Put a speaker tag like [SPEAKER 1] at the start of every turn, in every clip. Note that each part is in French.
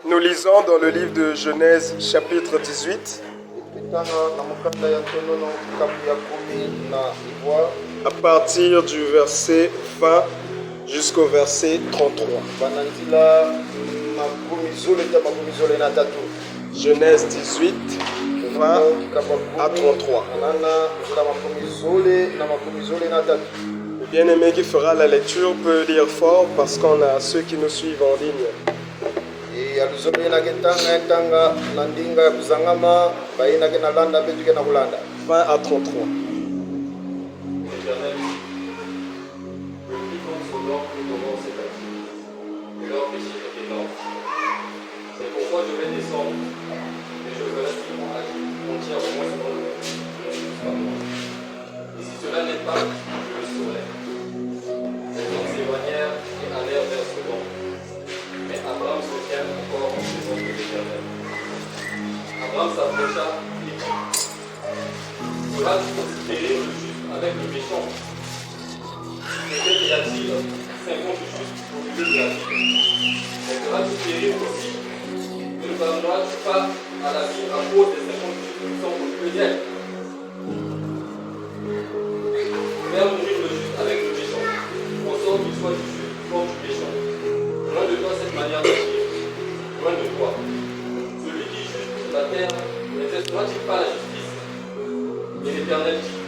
[SPEAKER 1] Nous lisons dans le livre de Genèse, chapitre 18, à partir du verset 20 jusqu'au verset 33. Genèse 18, 20 à 33. Le bien-aimé qui fera la lecture peut lire fort parce qu'on a ceux qui nous suivent en ligne.
[SPEAKER 2] 20
[SPEAKER 1] à 33.
[SPEAKER 3] C'est pourquoi je vais descendre et je ferai mentir au moins sur le. Et si cela n'est pas, je le saurai. Les hommes s'éloignèrent et allèrent vers Sodome. Mais Abraham se tient encore en présence de l'Éternel. Abraham s'approcha et dit: Sera-tu considéré le juste avec le méchant? Peut-être y a-t-il 50 justes au milieu de la vie. Mais sera-tu périr aussi? Ne parleras-tu pas à la vie à cause des 50 justes qui sont au milieu d'elle? Faire mourir le juste avec le méchant, en sorte qu'il soit du juste comme du méchant. Loin de toi cette manière d'agir, loin de toi. Celui qui juge la terre n'exercera-t-il pas la justice? Et l'Éternel dit: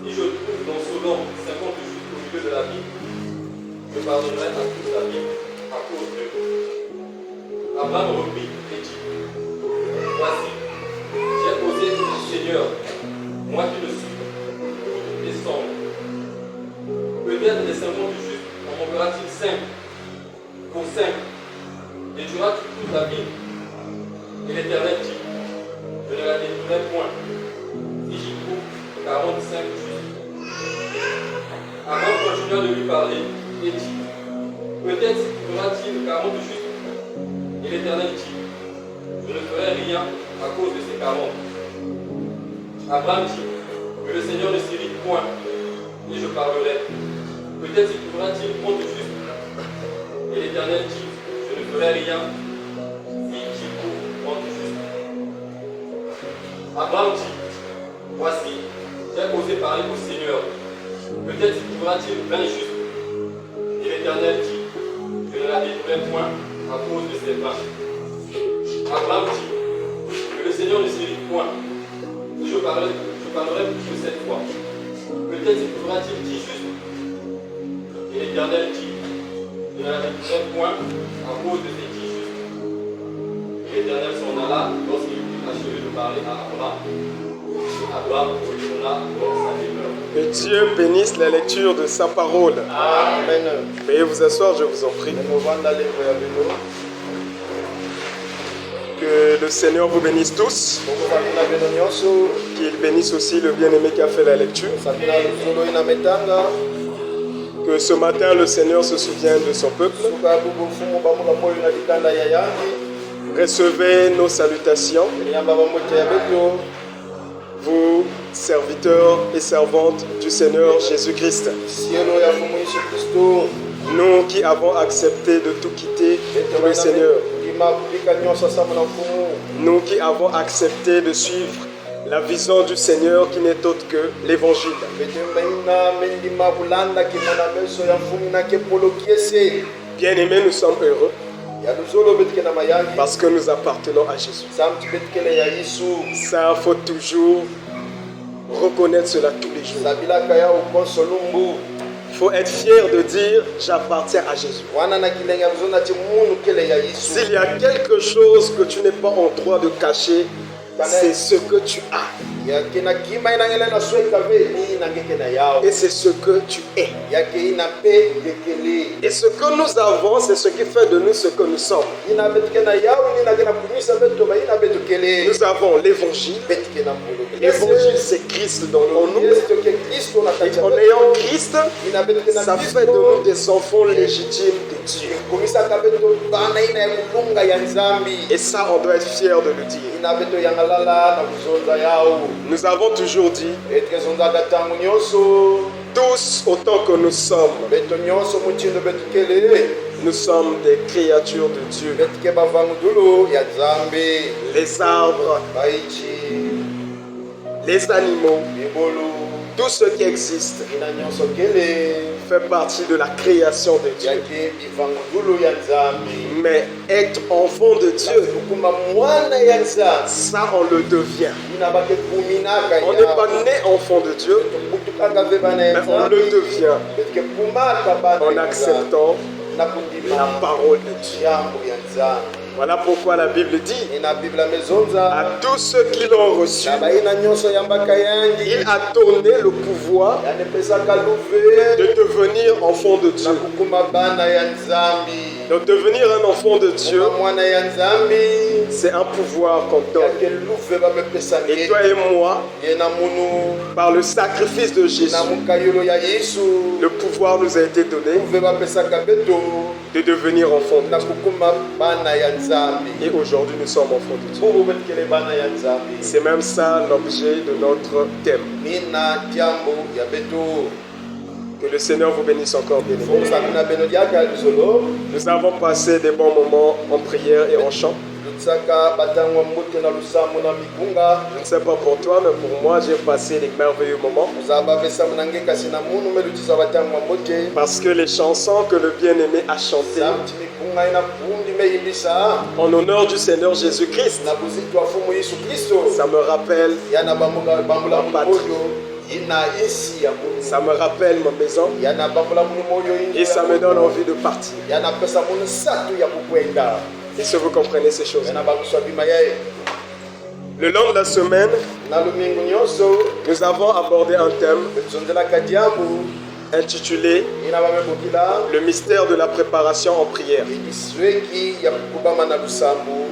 [SPEAKER 3] si je trouve dans Sodome 50 justes au milieu de la vie, je pardonnerai à toute la vie à cause d'eux. Abraham reprit et dit: voici, j'ai osé au Seigneur, moi qui ne suis que descendre. Peut-être les 50 justes en manquera-t-il 5 pour 5, et tueras-tu toute la vie? Et l'Éternel dit: je ne la détruirai point, si j'y trouve 45 justes. Abraham continua de lui parler et dit: peut-être s'y trouvera-t-il 40 justes. Et l'Éternel dit: je ne ferai rien à cause de ces 40. Abraham dit: que le Seigneur ne s'irrite point, et je parlerai. Peut-être s'y trouvera-t-il 30 justes. Et l'Éternel dit: je ne ferai rien si j'y trouve 30 justes. Abraham dit: voici, j'ai osé parler au Seigneur. Peut-être s'y trouvera-t-il 20 justes. Et l'Éternel dit: je ne la détruirai point à cause de ces 20. Abraham dit: que le Seigneur ne s'irrite point, et je parlerai plus que cette fois. Peut-être s'y trouvera-t-il 10 justes. Et l'Éternel dit: je ne la détruirai point à cause de ces 10 justes. Et l'Éternel s'en alla lorsqu'il eut achevé de parler à Abraham. Abraham retourna dans sa demeure.
[SPEAKER 1] Que Dieu bénisse la lecture de sa parole.
[SPEAKER 2] Amen.
[SPEAKER 1] Veuillez vous asseoir, je vous en prie. Que le Seigneur vous bénisse tous. Qu'il bénisse aussi le bien-aimé qui a fait la lecture. Que ce matin, le Seigneur se souvienne de son peuple. Recevez nos salutations. Vous, serviteurs et servantes du Seigneur Jésus-Christ. Nous qui avons accepté de tout quitter pour le Seigneur. Nous qui avons accepté de suivre la vision du Seigneur qui n'est autre que l'Évangile. Bien-aimés, nous sommes heureux parce que nous appartenons à Jésus. Ça, il faut toujours reconnaître cela tous les jours. Il faut être fier de dire: j'appartiens à Jésus. S'il y a quelque chose que tu n'es pas en droit de cacher, c'est ce que tu as. Et c'est ce que tu es. Et ce que nous avons, c'est ce qui fait de nous ce que nous sommes. Nous avons l'évangile. L'évangile, c'est Christ en nous. Et en ayant Christ, ça fait de nous des enfants légitimes de Dieu. Et ça, on doit être fier de le dire. Nous avons toujours dit, tous autant que nous sommes, Nous sommes des créatures de Dieu.
[SPEAKER 2] betike bavangudulu ya nzambe
[SPEAKER 1] Les arbres,
[SPEAKER 2] baichi
[SPEAKER 1] les animaux,
[SPEAKER 2] bibolu
[SPEAKER 1] tout ce qui existe
[SPEAKER 2] ina nyonso kele
[SPEAKER 1] fait partie de la création de Dieu.
[SPEAKER 2] yake bivangudulu ya nzambe
[SPEAKER 1] Mais être enfant de Dieu,
[SPEAKER 2] kuma mwana ya nzambe
[SPEAKER 1] ça on le devient.
[SPEAKER 2] ina bake kuminaka
[SPEAKER 1] On n'est pas né enfant de Dieu,
[SPEAKER 2] kutukanga ve bana ya
[SPEAKER 1] mais on
[SPEAKER 2] nzambe
[SPEAKER 1] le devient
[SPEAKER 2] betike kumaka bana
[SPEAKER 1] en
[SPEAKER 2] ya
[SPEAKER 1] acceptant
[SPEAKER 2] na
[SPEAKER 1] la
[SPEAKER 2] kundima
[SPEAKER 1] parole de Dieu.
[SPEAKER 2] jambo ya nzambe.
[SPEAKER 1] Voilà pourquoi la Bible dit
[SPEAKER 2] Ina Biblia mezonza
[SPEAKER 1] à tous ceux qui l'ont reçu,
[SPEAKER 2] na ina nyonso yambaka yangi
[SPEAKER 1] il a donné le pouvoir
[SPEAKER 2] yanepesaka luve
[SPEAKER 1] de devenir enfant de
[SPEAKER 2] na
[SPEAKER 1] Dieu.
[SPEAKER 2] kukuma bana ya nzambi
[SPEAKER 1] Donc devenir un enfant de Dieu,
[SPEAKER 2] Kuma mwana ya nzambi
[SPEAKER 1] c'est un pouvoir qu'on donne.
[SPEAKER 2] yake luve bamepesa
[SPEAKER 1] Et toi et moi,
[SPEAKER 2] ye na munu
[SPEAKER 1] par le sacrifice de Jésus,
[SPEAKER 2] na mukayolo ya yesu
[SPEAKER 1] le pouvoir nous a été donné
[SPEAKER 2] luve bapesaka beto
[SPEAKER 1] de devenir enfant de
[SPEAKER 2] na
[SPEAKER 1] Dieu.
[SPEAKER 2] kukuma bana ya nzambi
[SPEAKER 1] Et aujourd'hui, nous sommes enfants de Dieu.
[SPEAKER 2] bubu betikele bana ya nzambi
[SPEAKER 1] C'est même ça l'objet de notre thème.
[SPEAKER 2] nina jambo ya beto
[SPEAKER 1] Que le Seigneur vous bénisse encore, bien-aimés.
[SPEAKER 2] osakina beno diaka lisolo
[SPEAKER 1] Nous avons passé des bons moments en prière et en chant.
[SPEAKER 2] lutsaka batangwa mbote na lusambo na mikunga
[SPEAKER 1] Je ne sais pas pour toi, mais pour moi, j'ai passé des merveilleux moments.
[SPEAKER 2] ozala bapesa munange kasi na munu me lutisa batangwa mbote
[SPEAKER 1] Parce que les chansons que le bien-aimé a chantées
[SPEAKER 2] samti mikunga ina pundi meyimbisa
[SPEAKER 1] en honneur du Seigneur Jésus-Christ,
[SPEAKER 2] na buzito afumu yesu kristo
[SPEAKER 1] ça me rappelle,
[SPEAKER 2] yana bambula munu
[SPEAKER 1] Patrie.
[SPEAKER 2] moyo ina isi ya munu
[SPEAKER 1] ça me rappelle ma maison
[SPEAKER 2] yana bambula munu moyo
[SPEAKER 1] et ça me donne envie de partir.
[SPEAKER 2] yana pesa munu satu ya kukwenda
[SPEAKER 1] Et si vous comprenez ces choses.
[SPEAKER 2] yana bakuswa bima yaye
[SPEAKER 1] Le long de la semaine,
[SPEAKER 2] na lumingu nyonso
[SPEAKER 1] nous avons abordé un thème
[SPEAKER 2] betuzondelaka diambu
[SPEAKER 1] intitulé
[SPEAKER 2] ina bamebokila
[SPEAKER 1] Le mystère de la préparation en prière.
[SPEAKER 2] ekisweki ya kukubama na lusambu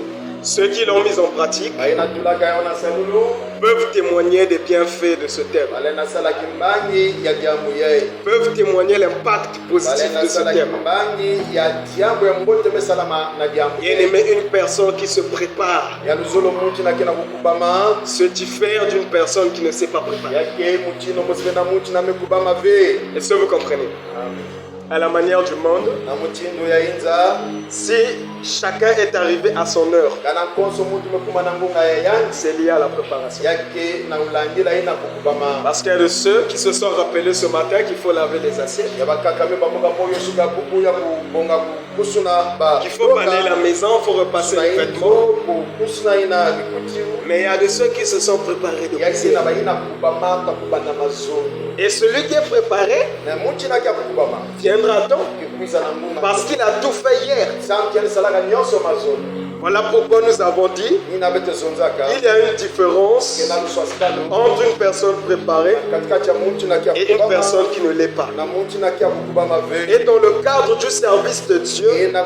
[SPEAKER 1] Ceux qui l'ont mis en pratique
[SPEAKER 2] aina tulaka yo na salulu
[SPEAKER 1] peuvent témoigner des bienfaits de ce thème,
[SPEAKER 2] bale nasalaki mbangi ya diambu yaye
[SPEAKER 1] peuvent témoigner l'impact
[SPEAKER 2] bale
[SPEAKER 1] positif de ce
[SPEAKER 2] nasalaki
[SPEAKER 1] thème.
[SPEAKER 2] mbangi ya diambu ya mbote mesalama na diambu
[SPEAKER 1] Bien aimé, une personne qui se prépare
[SPEAKER 2] ya luzolo muti nake na kukubama
[SPEAKER 1] se diffère d'une personne qui ne s'est pas préparée.
[SPEAKER 2] yake mutino mosibe na muti na mekubama ve
[SPEAKER 1] Est-ce que vous comprenez? À la manière du monde,
[SPEAKER 2] na mutindo ya inza
[SPEAKER 1] si chacun est arrivé à son heure,
[SPEAKER 2] kana nkonso muti mekuma na ngunga ya yanzi
[SPEAKER 1] c'est lié à la préparation.
[SPEAKER 2] yake na ulangila ina kukubama
[SPEAKER 1] Parce qu'il y a de ceux qui se sont rappelés ce matin qu'il faut laver les assiettes,
[SPEAKER 2] ya bakakame bamoka moyo suka buku ya kubonga kusuna ba
[SPEAKER 1] qu'il faut balayer la maison, il faut repasser les vêtements.
[SPEAKER 2] kusuna ina bikuti
[SPEAKER 1] Mais il y a de ceux qui se sont préparés de
[SPEAKER 2] yake
[SPEAKER 1] prière.
[SPEAKER 2] na baina kukubama ka kubana mazoni
[SPEAKER 1] Et celui qui est préparé
[SPEAKER 2] na muti nake kukubama
[SPEAKER 1] viendra-t-on
[SPEAKER 2] kikuisa na nguma
[SPEAKER 1] parce qu'il a tout fait hier.
[SPEAKER 2] sanki alisalaka nyonso mazoni
[SPEAKER 1] Voilà pourquoi nous avons dit
[SPEAKER 2] ina bete zonzaka
[SPEAKER 1] qu'il y a une différence
[SPEAKER 2] kena luswa sikalo
[SPEAKER 1] entre une personne préparée
[SPEAKER 2] katikati ya muti nake
[SPEAKER 1] et une personne qui ne l'est pas.
[SPEAKER 2] na muti nake kukubama ve
[SPEAKER 1] Et dans le cadre du service de Dieu,
[SPEAKER 2] na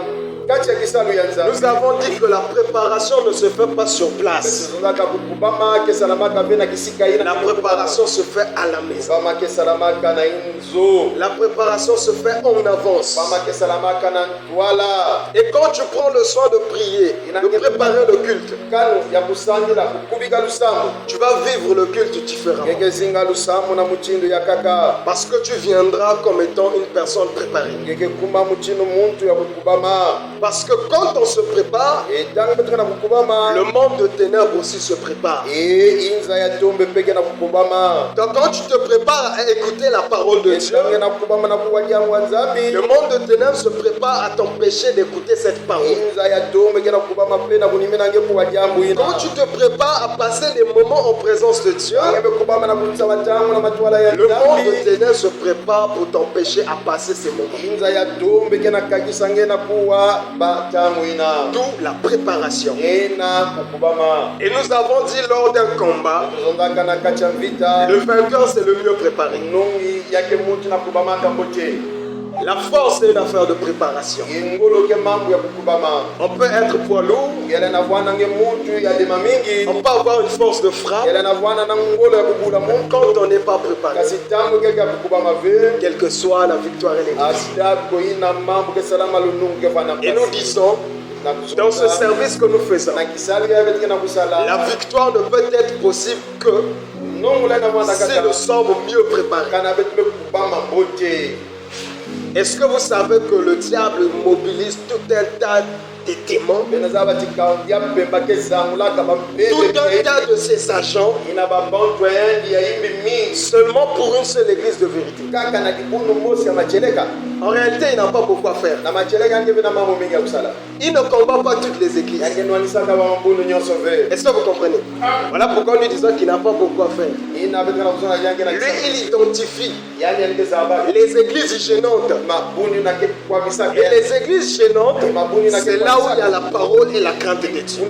[SPEAKER 2] kati ya kisalo ya nzambe
[SPEAKER 1] nous avons dit que la préparation ne se fait pas sur place.
[SPEAKER 2] zonzaka kukubama kesalamaka ve na kisika ina
[SPEAKER 1] La préparation se fait à la maison.
[SPEAKER 2] kukubama kesalamaka na inzo
[SPEAKER 1] La préparation se fait en avance.
[SPEAKER 2] kukubama kesalamaka na ntwala
[SPEAKER 1] Et quand tu prends le soin de prier, de préparer le culte,
[SPEAKER 2] kano ya kusangila kukubika lusambo
[SPEAKER 1] tu vas vivre le culte différemment.
[SPEAKER 2] ngekezinga lusambo na mutindo ya kaka
[SPEAKER 1] Parce que tu viendras comme étant une personne préparée.
[SPEAKER 2] ngekekuma mutindo muntu ya kukubama
[SPEAKER 1] Parce que quand on se prépare,
[SPEAKER 2] etango betuka na kukubama
[SPEAKER 1] le monde de ténèbres aussi se prépare.
[SPEAKER 2] inza ya tombe peke na kukubama
[SPEAKER 1] Donc quand tu te prépares à écouter la parole de Dieu,
[SPEAKER 2] etango na kukubama na kuwadiamu wa nzambi
[SPEAKER 1] le monde de ténèbres se prépare à t'empêcher d'écouter cette parole.
[SPEAKER 2] inza ya tombe ke na kukubama pe na kunimena nge kuwadiamu ina
[SPEAKER 1] Quand tu te prépares à passer des moments en présence de Dieu,
[SPEAKER 2] ngebe kukubama na kunisa watangu na matwala ya
[SPEAKER 1] le monde de
[SPEAKER 2] nzambi
[SPEAKER 1] ténèbres se prépare pour t'empêcher à passer ces moments.
[SPEAKER 2] inza ya tombe ke na kakisa nge na kuwa batangu ina
[SPEAKER 1] D'où la préparation.
[SPEAKER 2] ena kukubama
[SPEAKER 1] Et nous avons dit lors d'un combat,
[SPEAKER 2] tozondaka na kati ya vita
[SPEAKER 1] le vainqueur c'est le mieux préparé.
[SPEAKER 2] nungi yake mutu na kukubamaka mbote
[SPEAKER 1] La force c'est une affaire de préparation.
[SPEAKER 2] ingolo ke mambo ya kukubama
[SPEAKER 1] On peut être poids lourd,
[SPEAKER 2] ngele na vwana nge mutu ya dema mingi
[SPEAKER 1] on peut avoir une force de frappe,
[SPEAKER 2] ngele na vwana na ngolo ya kubula muntu
[SPEAKER 1] quand on n'est pas préparé.
[SPEAKER 2] kasi tango keke ya kukubama ve
[SPEAKER 1] Quelle que soit la victoire et les défaites.
[SPEAKER 2] asida koyina mambo ke salama lunungu ke fana
[SPEAKER 1] Et nous disons,
[SPEAKER 2] na
[SPEAKER 1] dans ce
[SPEAKER 2] kusunga
[SPEAKER 1] service que nous faisons,
[SPEAKER 2] na kisali ya betike na kusala
[SPEAKER 1] la victoire ne peut être possible que
[SPEAKER 2] nongo la na vwana
[SPEAKER 1] si
[SPEAKER 2] kata
[SPEAKER 1] nous sommes mieux préparés.
[SPEAKER 2] kana betume kukubama mbote
[SPEAKER 1] Est-ce que vous savez que le diable mobilise tout un tas de démons, tout un tas de ses agents, seulement pour une seule église de vérité? En réalité, il n'a pas beaucoup à faire. Il ne combat pas toutes les églises. Est-ce que vous comprenez? Voilà pourquoi nous disons qu'il n'a pas beaucoup à faire. Lui, il identifie les églises gênantes. Et les églises gênantes, c'est là où il y a la parole et la crainte de Dieu.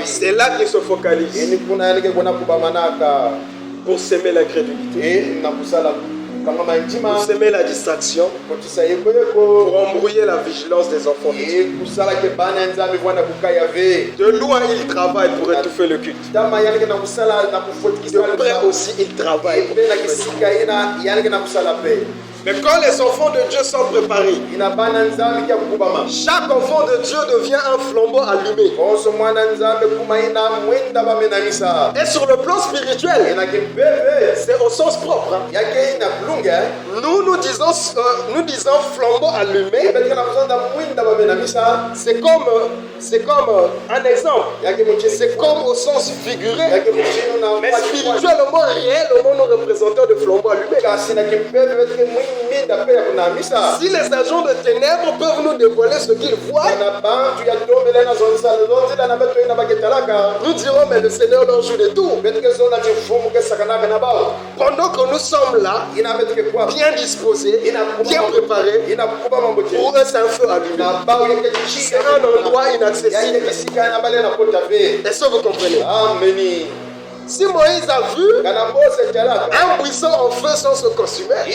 [SPEAKER 1] C'est là qu'il se focalise pour s'aimer l'incrédulité, pour s'aimer la distraction, pour embrouiller la vigilance des enfants de Dieu. De loin, il travaille pour étouffer le culte. De près aussi, il travaille pour étouffer le culte. Mais quand les enfants de Dieu sont préparés, chaque enfant de Dieu devient un flambeau allumé. Et sur le plan spirituel, c'est au sens propre. Nous disons flambeau allumé. C'est comme un exemple. C'est comme au sens figuré. Mais spirituellement, réellement, nous représentons de flambeau allumé. Si les agents de ténèbres peuvent nous dévoiler ce qu'ils voient, nous dirons, mais le Seigneur leur joue de tout. Pendant que nous sommes là, bien disposés, bien préparés, pour eux c'est un feu allumé. C'est un endroit inaccessible. Est-ce que vous comprenez? Amen. Si Moïse a vu un buisson en feu sans se consumer, le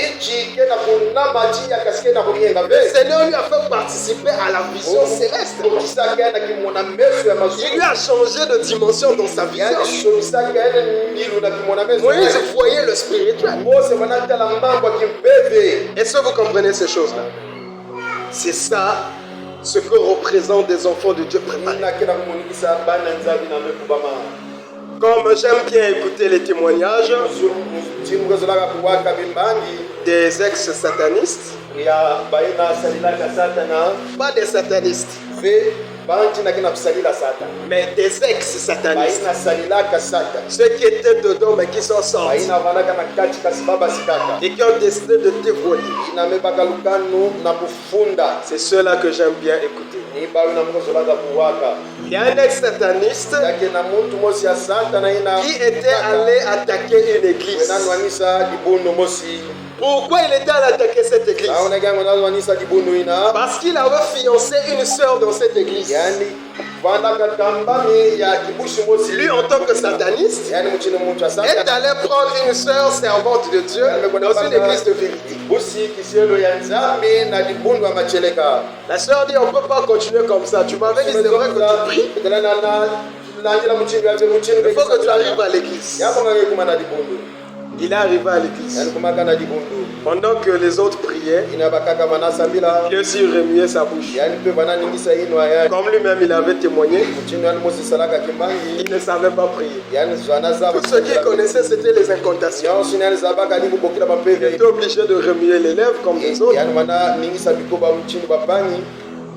[SPEAKER 1] Seigneur lui a fait participer à la vision céleste. Il lui a changé de dimension dans sa vision. Moïse voyait le spirituel. Est-ce que vous comprenez ces choses-là? C'est ça ce que représentent des enfants de Dieu préparés. Comme j'aime bien écouter les témoignages des ex-satanistes, pas des satanistes, mais des ex-satanistes, ceux qui étaient dedans mais qui sont sortis et qui ont décidé de dévoiler. C'est ceux-là que j'aime bien écouter. Il y a un ex-sataniste qui était allé attaquer une église. Pourquoi il était allé attaquer cette église? Parce qu'il avait fiancé une sœur dans cette église. Lui, en tant que sataniste, est allé prendre une sœur servante de Dieu dans une église de vérité. La sœur dit, on ne peut pas continuer comme ça. Tu m'avais dit, c'est vrai que tu pries. Il faut que tu arrives à l'église. Il est arrivé à l'église. Pendant que les autres priaient, il aussi remuait sa bouche. Comme lui-même il avait témoigné, il ne savait pas prier. Tout ce qu'il connaissait, c'était les incantations. Il était obligé de remuer les lèvres comme les autres.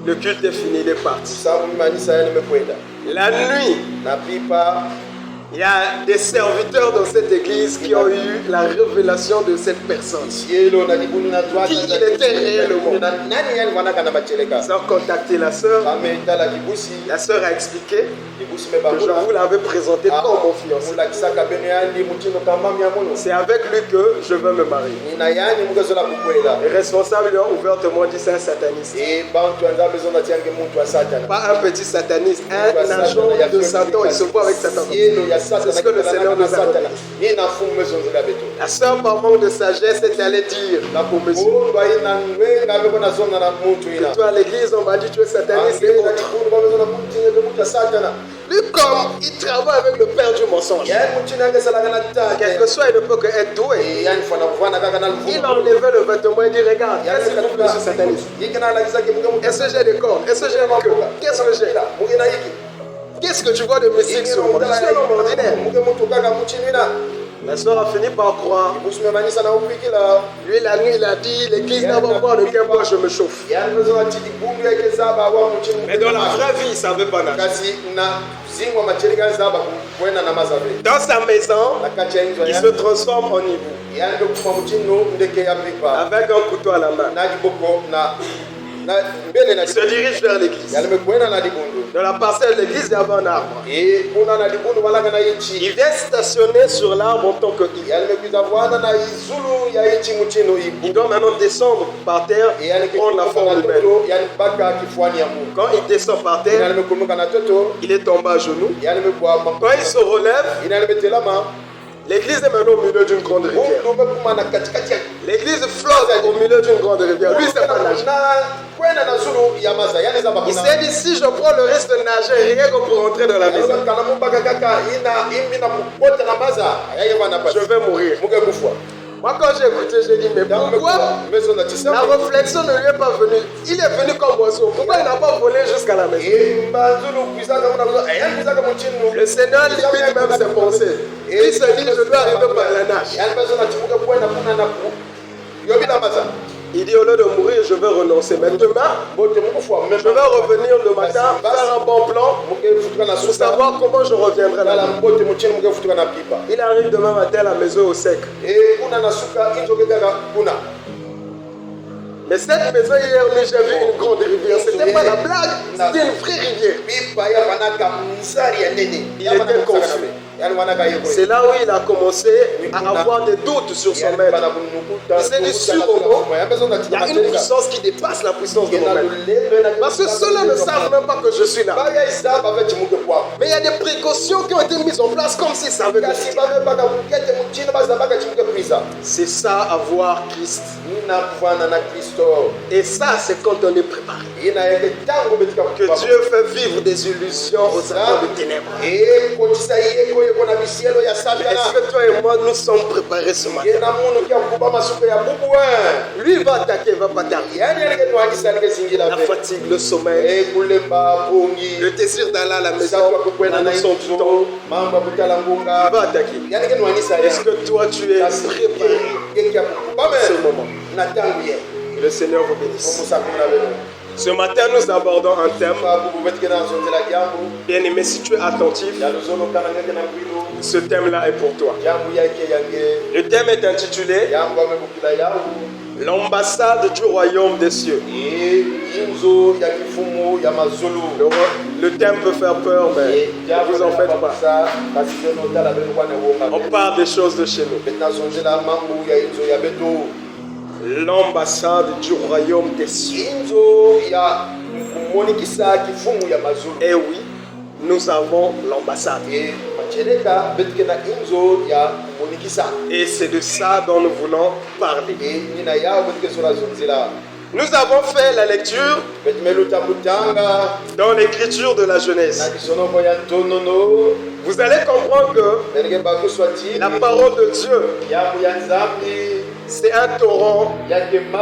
[SPEAKER 1] Le culte est fini, il est parti. La nuit, il y a des serviteurs dans cette église qui ont eu la révélation de cette personne. Qui il était réellement. Ils ont contacté la sœur. La sœur a expliqué que je vous l'avais présenté comme mon fiancé. C'est avec lui que je veux me marier. Les responsables lui ont ouvertement dit c'est un sataniste. Pas un petit sataniste, un agent de Satan. Il se voit avec Satan. C'est ce que le Seigneur nous a dit. La sœur, par manque de sagesse, est allée dire pour monsieur que toi à l'église, on m'a dit tu es sataniste et autres. Lui, comme il travaille avec le père du mensonge, quel que soit, il ne peut qu'être doué. Il enlevait le vêtement et dit regarde, qu'est-ce que je suis sataniste? Est-ce que j'ai des cornes? Est-ce que j'ai une queue? Qu'est-ce que j'ai? Qu'est-ce que tu vois de mystique sur moi? Je suis un homme ordinaire. La sœur a fini par croire.
[SPEAKER 2] Musumemanisa na upikila.
[SPEAKER 1] Lui, la nuit, il a dit, l'église n'a pas boire de quel bois je me chauffe.
[SPEAKER 2] Yani bezo ati bungu yake zaba wa muchimu.
[SPEAKER 1] Mais dans la vraie vie, il ne savait pas nager.
[SPEAKER 2] Kasi na zingwa machirika zaba kwenda na mazabe.
[SPEAKER 1] Dans sa maison, il se transforme en hibou.
[SPEAKER 2] Yani kuma muchinu ndeke ya pipa.
[SPEAKER 1] Avec un couteau à la main.
[SPEAKER 2] Na jiboko na
[SPEAKER 1] il se dirige vers l'église. Dans la parcelle de l'église, il y avait un arbre. Il vient stationner sur l'arbre en tant que il doit maintenant descendre par terre et prendre la forme humaine. Quand il descend par terre, il est tombé à genoux. Quand il se relève, l'église est maintenant au milieu d'une grande rivière. L'église flotte au milieu d'une grande rivière. Lui, c'est pas nager. Il s'est dit, si je prends le risque de nager, rien que pour rentrer dans la maison, je vais mourir. Moi, quand j'ai écouté, j'ai dit, mais pourquoi la réflexion ne lui est pas venue? Il est venu comme oiseau. Pourquoi il n'a pas volé jusqu'à la maison? Le Seigneur limite même ses pensées. Il se dit, je dois arriver par la nage. Il dit, au lieu de mourir, je vais renoncer. Mais demain, je vais revenir le matin, faire un bon plan pour savoir comment je reviendrai là. Il arrive demain matin à la maison au sec. Mais cette maison, hier, j'ai vu une grande rivière. C'était pas la blague, c'était une vraie rivière. Il était confus. C'est là où il a commencé à avoir des doutes sur son maître. Il s'est dit, sur au mot, il y a une puissance qui dépasse la puissance de mon maître. Parce que ceux-là ne savent même pas que je suis là. Mais il y a des précautions qui ont été mises en place comme s'ils savaient que je suis là. C'est ça, avoir Christ. Et ça, c'est quand on est préparé. Que Dieu fait vivre des illusions aux enfants de ténèbres. Est-ce que toi et moi, nous sommes préparés ce matin? Lui va attaquer, il va pas t'arriver. La fatigue, le sommeil, le désir d'aller à la maison, la notion du temps, il va attaquer. Est-ce que toi, tu es préparé à ce moment? Le Seigneur vous bénisse. Ce matin, nous abordons un thème. Bien aimé, si tu es attentif, ce thème-là est pour toi. Le thème est intitulé l'ambassade du royaume des cieux. Le thème peut faire peur, mais ne vous en faites pas. On parle des choses de chez nous. L'ambassade du royaume des cieux. Et oui, nous avons l'ambassade. Et c'est de ça dont nous voulons parler. Nous avons fait la lecture dans l'écriture de la Genèse. Vous allez comprendre que la parole de Dieu, c'est un torrent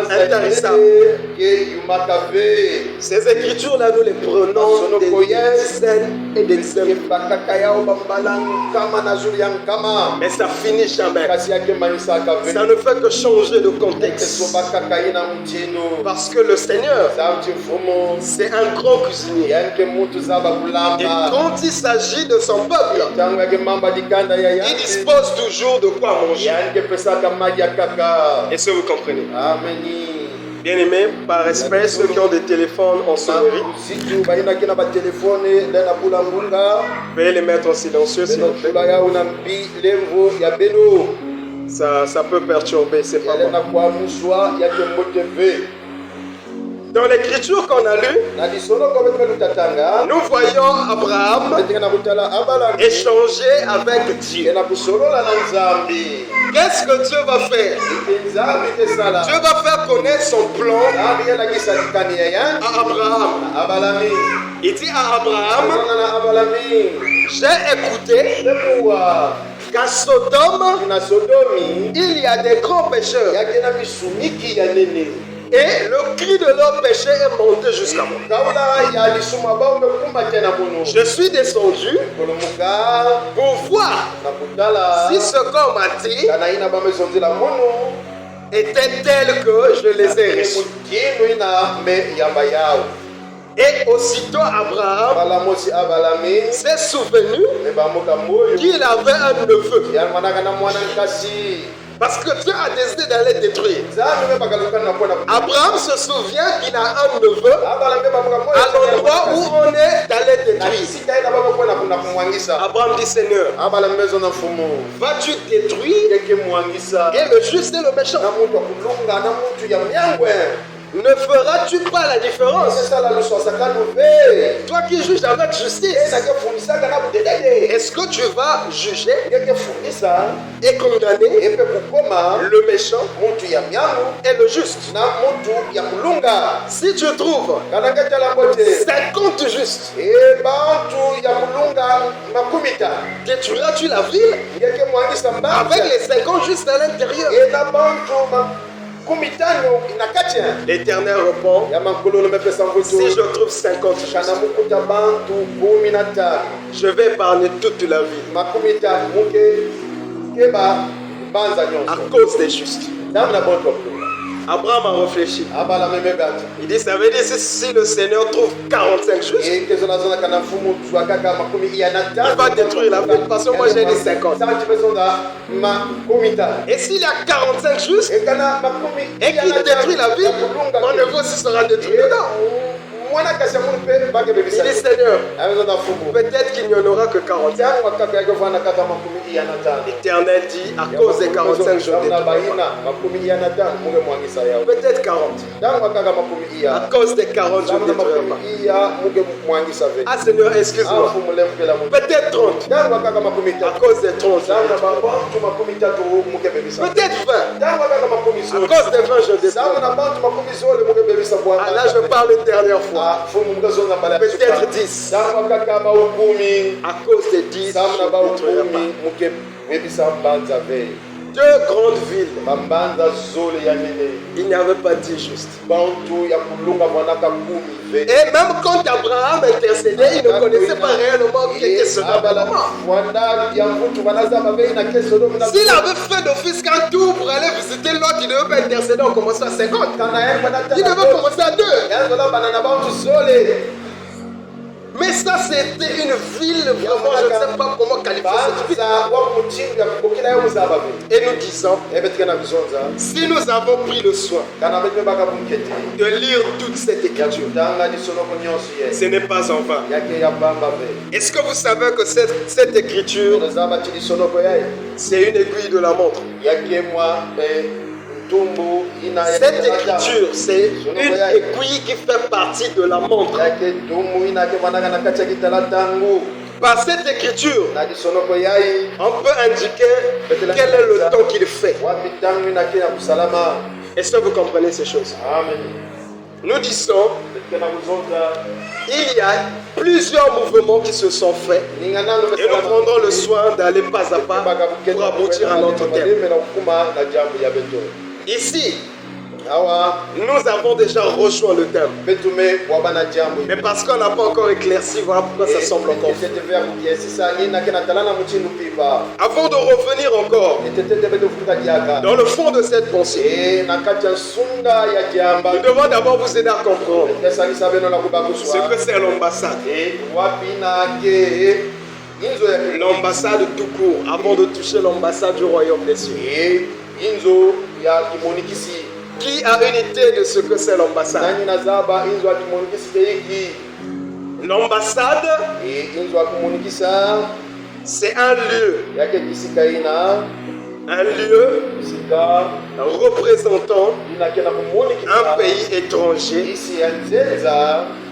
[SPEAKER 1] intarissable. Ces écritures-là, nous les prenons des dizaines et des dizaines. Mais ça finit jamais. Ça ne fait que changer de contexte. Parce que le Seigneur, c'est un grand cuisinier. Et quand il s'agit de son peuple, il dispose toujours de quoi manger. Est-ce que vous comprenez? Amen. Bien aimé, par respect, ceux qui ont des téléphones en sonnerie, veuillez les mettre en silencieux s'il vous plaît. Ça peut perturber, c'est pas bon. Dans l'écriture qu'on a lue, nous voyons Abraham échanger avec Dieu. Qu'est-ce que Dieu va faire? Dieu va faire connaître son plan à Abraham. Il dit à Abraham, j'ai écouté qu'à Sodome, il y a des grands pécheurs. Et le cri de leur péché est monté jusqu'à moi. Je suis descendu pour voir si ce qu'on m'a dit était tel que je les ai reçus. Et aussitôt Abraham s'est souvenu qu'il avait un neveu. Parce que Dieu a décidé d'aller détruire. Abraham se souvient qu'il a un neveu à l'endroit où on est allé détruire. Abraham dit, Seigneur, vas-tu détruire et le juste et le méchant? Ne feras-tu pas la différence? Toi qui juges avec justice, est-ce que tu vas juger et condamner le méchant et le juste? Si tu trouves 50 justes, détruiras-tu la ville avec les 50 justes à l'intérieur? L'Éternel répond, si je trouve 50 justes, je vais épargner toute la ville à cause des justes. Abraham a réfléchi. Il dit, ça veut dire si le Seigneur trouve 45 justes, il va détruire la ville parce que moi j'ai dit 50. Et s'il y a 45 justes et qu'il détruit la ville, mon neveu aussi sera détruit dedans. Il dit, Seigneur, peut-être qu'il n'y en aura que 45. L'Éternel dit, à cause des 45, je détruirai. Peut-être 40. À cause des 40, je ne détruirai pas. Ah Seigneur, excuse-moi. Peut-être 30. À cause des 30, je peut-être 20. À cause des 20, je détruirai. Ah là, je parle une dernière fois. Peut-être 10. À cause des 10, je ne détruirai pas. 2 grandes villes. Il n'y avait pas 10 justes. Et même quand Abraham intercédait, il ne connaissait pas réellement qui était ce gouvernement. S'il avait fait d'office qu'un tour pour aller visiter l'autre, il ne devait pas intercéder, on commençait à 50. Il devait commencer à 2. Mais ça, c'était une ville, vraiment, je ne sais pas comment qualifier cette ville. Et nous disons, si nous avons pris le soin de lire toute cette écriture, ce n'est pas en vain. Est-ce que vous savez que cette écriture, c'est une aiguille de la montre? Cette écriture, c'est une aiguille qui fait partie de la montre. Par cette écriture, on peut indiquer quel est le temps qu'il fait. Est-ce que vous comprenez ces choses? Nous disons, il y a plusieurs mouvements qui se sont faits et nous prendrons le soin d'aller pas à pas pour aboutir à notre thème. Ici, nous avons déjà rejoint le thème. Mais parce qu'on n'a pas encore éclairci, voilà pourquoi ça semble encore fou. Avant de revenir encore dans le fond de cette pensée, nous devons d'abord vous aider à comprendre ce que c'est l'ambassade. L'ambassade tout court, avant de toucher l'ambassade du royaume des cieux. Qui a une idée de ce que c'est l'ambassade? L'ambassade, c'est un lieu représentant un pays étranger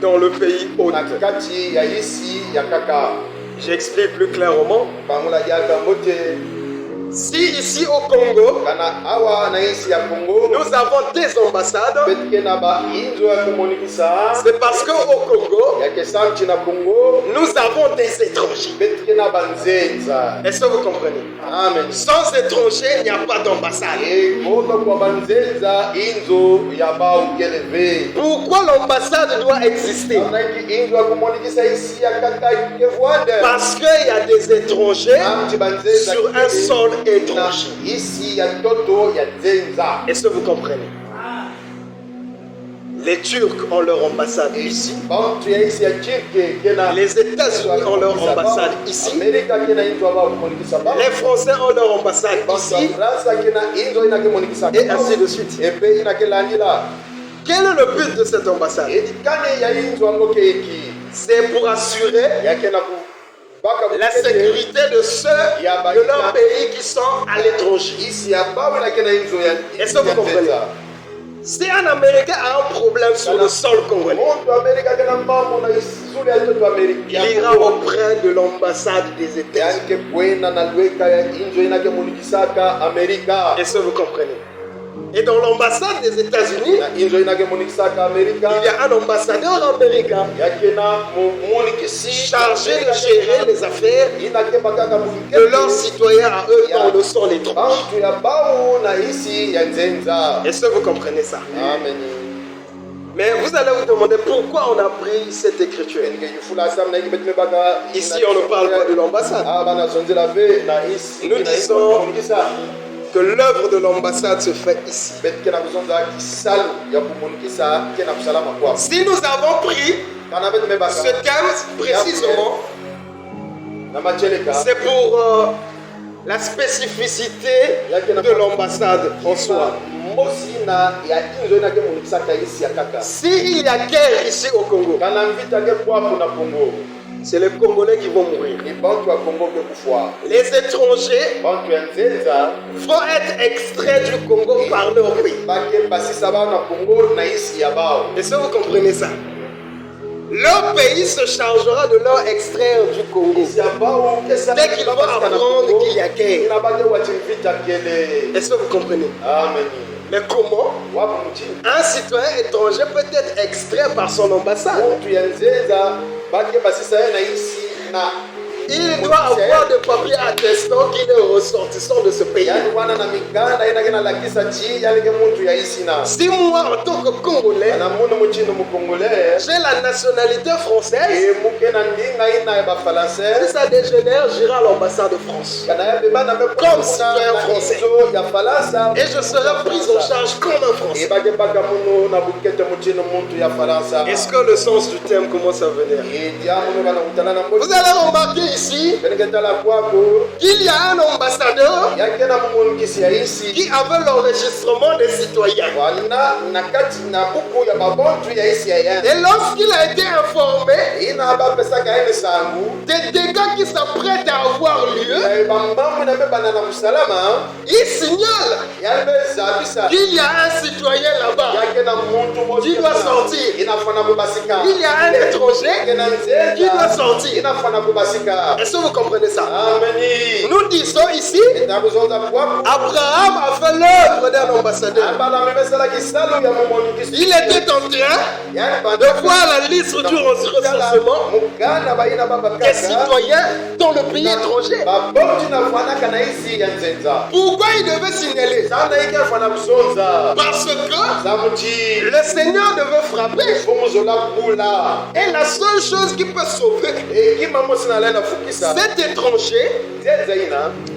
[SPEAKER 1] dans le pays hôte. J'explique plus clairement. Si ici au Congo,
[SPEAKER 2] kana awa na nchi ya Kongo
[SPEAKER 1] nous avons des ambassades,
[SPEAKER 2] betike na ba inzo ya komonikisa
[SPEAKER 1] c'est parce qu'au Congo,
[SPEAKER 2] ya kesanchi na Kongo
[SPEAKER 1] nous avons des étrangers.
[SPEAKER 2] betike na banzenza.
[SPEAKER 1] Est-ce que vous comprenez?
[SPEAKER 2] Amen.
[SPEAKER 1] Sans étrangers, il n'y a pas d'ambassade.
[SPEAKER 2] Koto kwa banzenza inzo ya ba ukeleve.
[SPEAKER 1] Pourquoi l'ambassade doit exister?
[SPEAKER 2] Naiki inzo ya komonikisa isi ya kaka ikevuande.
[SPEAKER 1] Parce qu'il y a des étrangers
[SPEAKER 2] Amti banzenza
[SPEAKER 1] sur un sol étranger.
[SPEAKER 2] isi ya toto ya nzenza.
[SPEAKER 1] Est-ce que vous comprenez? Les Turcs ont leur ambassade ici.
[SPEAKER 2] Bantu ya isi ya Turke kena
[SPEAKER 1] Les États-Unis ont leur ambassade ici.
[SPEAKER 2] Amerika kena inzo ya ba komonikisa ba.
[SPEAKER 1] Les Français ont leur ambassade ici.
[SPEAKER 2] Fransa kena inzo ina kemonikisa.
[SPEAKER 1] Et ainsi de suite.
[SPEAKER 2] Et pe ina kelandila.
[SPEAKER 1] Quel est le but de cette ambassade?
[SPEAKER 2] Edikane ya inzo yango keiki.
[SPEAKER 1] C'est pour assurer
[SPEAKER 2] Ya kena ku baka
[SPEAKER 1] la sécurité de ceux de leur pays qui sont à l'étranger.
[SPEAKER 2] isi ya bawe na kena inzo ya.
[SPEAKER 1] Est-ce que vous comprenez? Si un Américain a un problème sur le sol congolais,
[SPEAKER 2] Monto Amerika kena mambo na isuli ya toto Amerika.
[SPEAKER 1] il ira auprès de l'ambassade des États-Unis.
[SPEAKER 2] Yanke kwenda na lweka ya inzo ina kemonikisaka Amerika.
[SPEAKER 1] Est-ce que vous comprenez? Et dans l'ambassade des États-Unis,
[SPEAKER 2] Na inzo ina kemonikisaka Amerika.
[SPEAKER 1] il y a un ambassadeur américain
[SPEAKER 2] Ya kena monikisi
[SPEAKER 1] chargé de gérer les affaires
[SPEAKER 2] ina keba kaka
[SPEAKER 1] de leurs citoyens à eux dans le sol étranger.
[SPEAKER 2] Bantu ya bao na isi ya nzenza.
[SPEAKER 1] Est-ce que vous comprenez ça?
[SPEAKER 2] Amen.
[SPEAKER 1] Mais vous allez vous demander pourquoi on a pris cette écriture. Ici, on ne parle pas de l'ambassade. Nous disons que l'œuvre de l'ambassade se fait ici. Si nous avons pris ce thème précisément, c'est pour la spécificité de l'ambassade en soi. S'il y a guerre ici au Congo, c'est les Congolais qui vont mourir. Les étrangers vont être extraits du Congo par leur pays. Est-ce que vous comprenez ça? Leur pays se chargera de leur extraire du Congo dès qu'ils vont apprendre qu'il y a guerre. Est-ce que vous comprenez?
[SPEAKER 2] Amen.
[SPEAKER 1] Mais comment un citoyen étranger peut être extrait par son ambassade? Il doit avoir des papiers attestant qu'il est ressortissant de ce pays. Si moi, en tant que Congolais, j'ai la nationalité française, si ça dégénère, j'irai à l'ambassade de France comme citoyen français. Et je serai pris en charge comme un Français. Est-ce que le sens du thème commence à venir? Vous allez remarquer ici qu'il y a un ambassadeur qui avait l'enregistrement des citoyens. Et lorsqu'il a été informé des dégâts qui s'apprêtent à avoir lieu, il signale qu'il y a un citoyen là-bas qui doit sortir. Il y a un étranger qui doit sortir. Est-ce que vous comprenez ça? Nous disons ici, Abraham a fait l'œuvre d'un ambassadeur. Il était en train de voir la liste du recensement des citoyens dans le pays étranger. Pourquoi il devait signaler? Parce que le Seigneur devait frapper. Et la seule chose qui peut sauver cet étranger,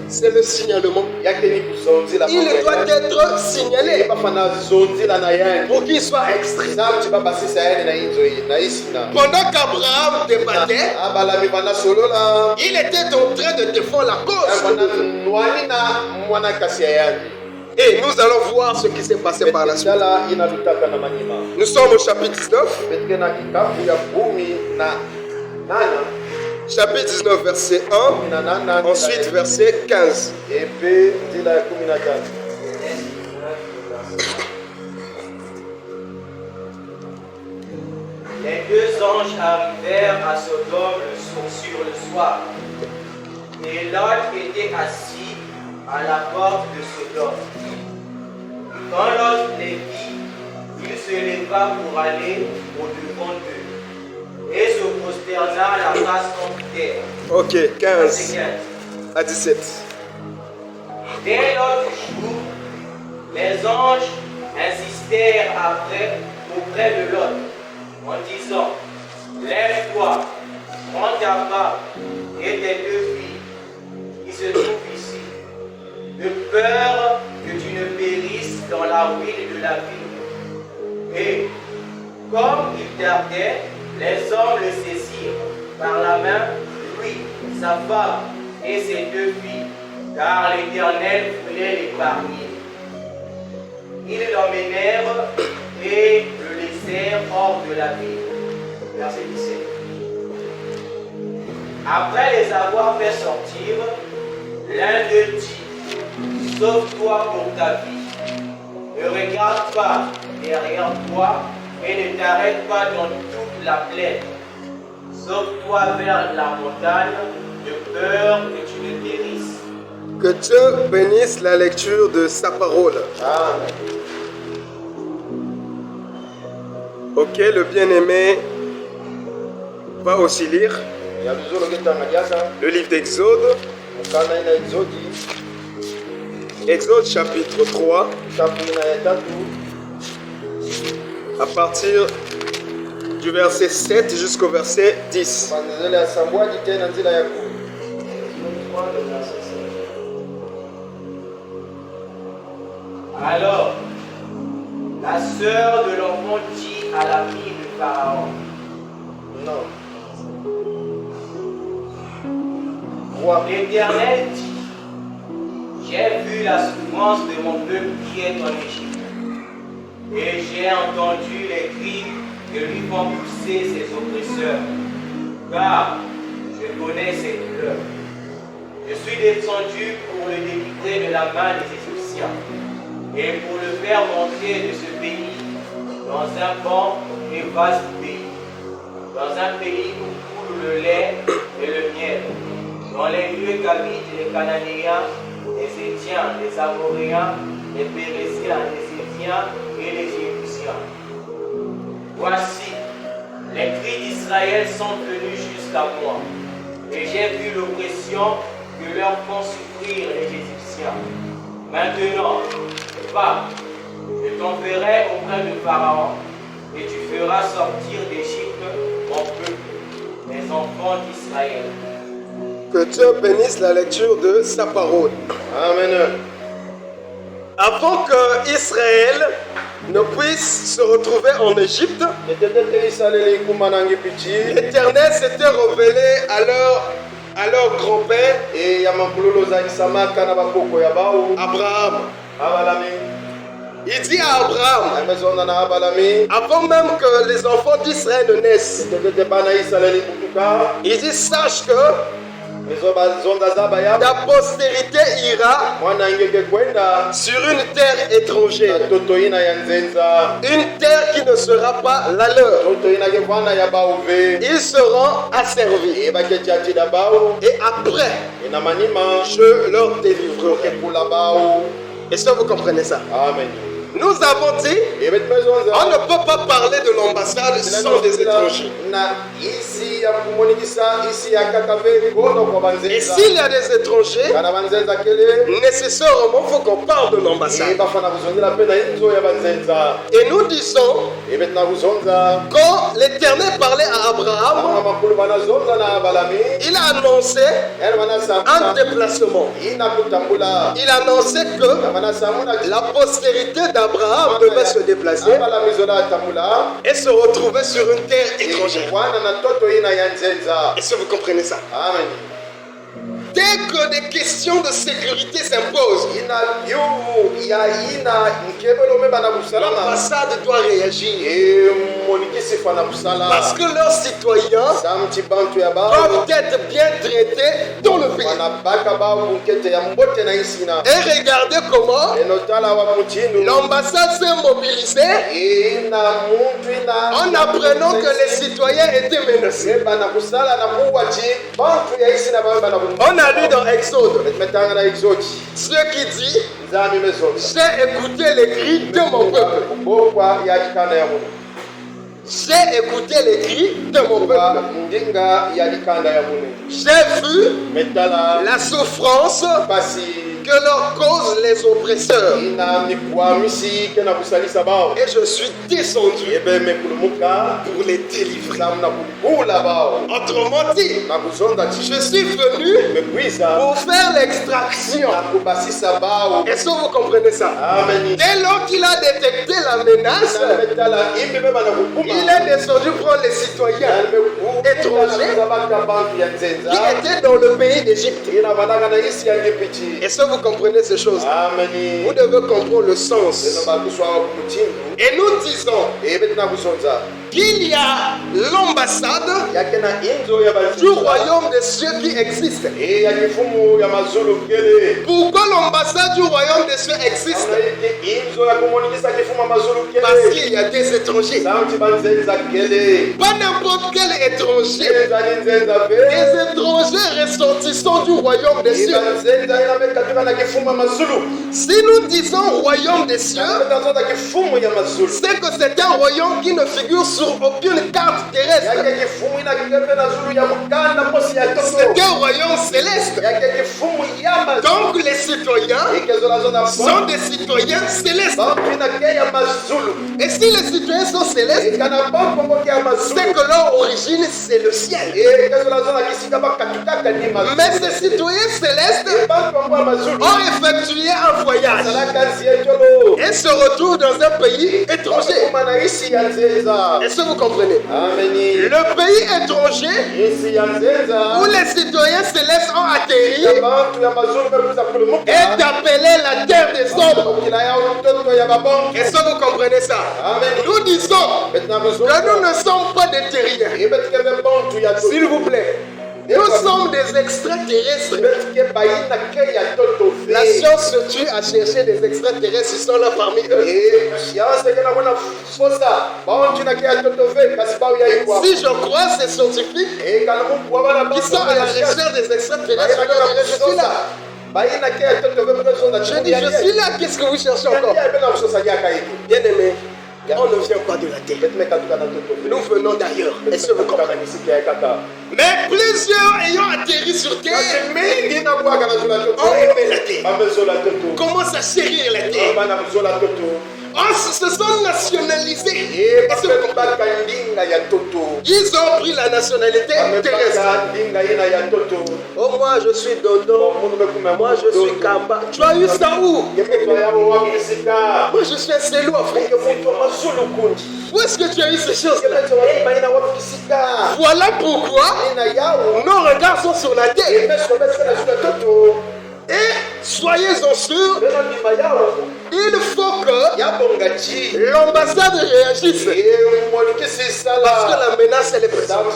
[SPEAKER 1] c'est le signalement. Il doit être signalé pour qu'il soit extrait. Pendant qu'Abraham débattait, il était en train de défendre la cause. Et nous allons voir ce qui s'est passé par la suite. Nous sommes au chapitre 19. Chapitre 19, verset 1, ensuite verset 15.
[SPEAKER 4] Les deux anges arrivèrent à Sodome sur le soir. Et Lot était assis à la porte de Sodome. Quand Lot les vit, il se leva pour aller au-devant d'eux et se prosterna la face contre terre.
[SPEAKER 1] Ok, 15 à 17.
[SPEAKER 4] Dès l'autre jour, les anges insistèrent auprès de Lot en disant: lève-toi, prends ta femme et tes 2 filles qui se trouvent ici, de peur que tu ne périsses dans la ruine de la ville. Et comme il tardait, les hommes le saisirent par la main, lui, sa femme et ses 2 filles, car l'Éternel voulait l'épargner. Ils l'emmenèrent et le laissèrent hors de la ville. Verset 17. Après les avoir fait sortir, l'un d'eux dit: sauve-toi pour ta vie. Ne regarde pas derrière toi et ne t'arrête pas dans toute la plaine. Sauve-toi vers la montagne, de peur que tu ne périsses.
[SPEAKER 1] Que Dieu bénisse la lecture de sa parole.
[SPEAKER 2] Amen.
[SPEAKER 1] Ok, le bien-aimé va aussi lire
[SPEAKER 2] Ya bizolo ketanga diasa.
[SPEAKER 1] le livre d'Exode,
[SPEAKER 2] Mukana ina Exodi.
[SPEAKER 1] Exode chapitre 3,
[SPEAKER 2] Chapitre ya 3.
[SPEAKER 1] à partir du verset 7 jusqu'au verset 10.
[SPEAKER 2] Manzele ya sambwaji tena nzila ya 10.
[SPEAKER 4] Alors, la sœur de l'enfant dit à la fille de Pharaon:
[SPEAKER 2] Non.
[SPEAKER 4] l'Éternel dit: j'ai vu la souffrance de mon peuple qui est en Égypte, et j'ai entendu les cris que lui font pousser ses oppresseurs, car je connais ses douleurs. Je suis descendu pour le délivrer de la main des Égyptiens, et pour le faire monter de ce pays dans un bon et vaste pays, dans un pays où coule le lait et le miel, dans les lieux qu'habitent les Cananéens, les Étiens, les Amoréens, les Pérésiens, les Héthiens et les Jébusiens. Voici, les cris d'Israël sont venus jusqu'à moi, et j'ai vu l'oppression que leur font souffrir les Égyptiens. Maintenant, va, je t'enverrai auprès de Pharaon, et tu feras sortir d'Égypte mon peuple, les enfants d'Israël.
[SPEAKER 1] Que Dieu bénisse la lecture de sa parole.
[SPEAKER 2] Amen.
[SPEAKER 1] Avant que Israël ne puisse se retrouver en Égypte, l'Éternel s'était révélé à leur grand-père Abraham. Il dit à Abraham, avant même que les enfants d'Israël ne naissent, il dit: sache que ta postérité ira sur une terre étrangère, une terre qui ne sera pas la leur. Ils seront asservis. Et après, je leur délivrerai. Est-ce que vous comprenez ça?
[SPEAKER 2] Amen.
[SPEAKER 1] Nous avons dit, on ne peut pas parler de l'ambassade sans des étrangers. Et s'il y a des étrangers, nécessairement, il faut qu'on parle de l'ambassade. Et nous disons, quand l'Éternel parlait à Abraham, il a annoncé un déplacement. Il a annoncé que la postérité d'Abraham devait se déplacer et se retrouver sur une terre étrangère. Est-ce que vous comprenez ça?
[SPEAKER 2] Amen.
[SPEAKER 1] Dès que des questions de sécurité s'imposent, l'ambassade doit réagir. Parce que leurs citoyens
[SPEAKER 2] samti bantu ya bao
[SPEAKER 1] doivent être bien traités dans le pays.
[SPEAKER 2] wanabaka bao bukete ya mbote na isina
[SPEAKER 1] Et regardez comment
[SPEAKER 2] enotala wa mutinu
[SPEAKER 1] l'ambassade s'est mobilisée
[SPEAKER 2] ina muntu ina
[SPEAKER 1] en apprenant que les citoyens étaient menacés.
[SPEAKER 2] bana kusala na kuwachi bantu ya isina baba na
[SPEAKER 1] On a lu dans Exode,
[SPEAKER 2] metanga na exoti
[SPEAKER 1] ce qui dit,
[SPEAKER 2] nzami mezota
[SPEAKER 1] j'ai écouté les cris de mon peuple.
[SPEAKER 2] kubokwa ya kikanda ya mungu
[SPEAKER 1] J'ai écouté les cris de mon peuple.
[SPEAKER 2] ndinga ya kikanda ya mungu
[SPEAKER 1] J'ai vu
[SPEAKER 2] metala
[SPEAKER 1] la souffrance
[SPEAKER 2] basi
[SPEAKER 1] que leur causent les oppresseurs.
[SPEAKER 2] ina mikwamisi kena kusalisa bao
[SPEAKER 1] Et je suis descendu
[SPEAKER 2] ebe mekulumuka
[SPEAKER 1] pour les délivrer.
[SPEAKER 2] namna kubula bao
[SPEAKER 1] Autrement dit,
[SPEAKER 2] na kuzonda
[SPEAKER 1] je suis venu
[SPEAKER 2] mekwiza
[SPEAKER 1] pour faire l'extraction.
[SPEAKER 2] na kubasisa bao
[SPEAKER 1] Est-ce que vous comprenez ça?
[SPEAKER 2] ameni
[SPEAKER 1] Dès lors qu'il a détecté la menace,
[SPEAKER 2] na metala imbi beba na kupuma
[SPEAKER 1] il est descendu prendre les citoyens étrangers qui étaient dans le pays d'Égypte. Est-ce que vous comprenez ces choses? Vous devez comprendre le sens. Et nous disons qu'il y a l'ambassade du royaume des cieux qui existe. Pourquoi l'ambassade du royaume des cieux existe? Parce qu'il y a des étrangers. Pas n'importe quel étranger. Des étrangers ressortissants du royaume des cieux. Si nous disons royaume des cieux, c'est que c'est un royaume qui ne figure sur aucune carte terrestre. C'est un royaume céleste. Donc les citoyens sont des citoyens célestes. Et si les citoyens sont célestes, c'est que leur origine c'est le ciel. Mais ces citoyens célestes ont effectué un voyage et se retrouvent dans un pays étranger. Est-ce que vous comprenez? Le pays étranger où les citoyens célestes ont atterri est appelé la terre des hommes. Est-ce que vous comprenez ça? Nous disons que nous ne sommes pas des terriens. S'il vous plaît. Nous sommes des extraterrestres. La science se tue à chercher des extraterrestres, ils sont là parmi eux. Si je crois ces scientifiques qui sont à la recherche des extraterrestres, je suis là. Je dis, je suis là, qu'est-ce que vous cherchez encore? Bien aimé, on ne vient pas de la terre. Nous venons d'ailleurs. Est-ce que vous comprenez? Mais plusieurs ayant atterri sur terre ont aimé la terre. Commencent à chérir la terre. Se sont nationalisés. Ils ont pris la nationalité terrestre. Oh, moi je suis Dodo. Moi je suis Kamba. Tu as eu ça où? Moi je suis un Célou Afrique. Où est-ce que tu as eu ces choses-là? Voilà pourquoi nos regards sont sur la terre. Et soyez-en sûrs, il faut que l'ambassade réagisse. Parce que la menace elle est présente.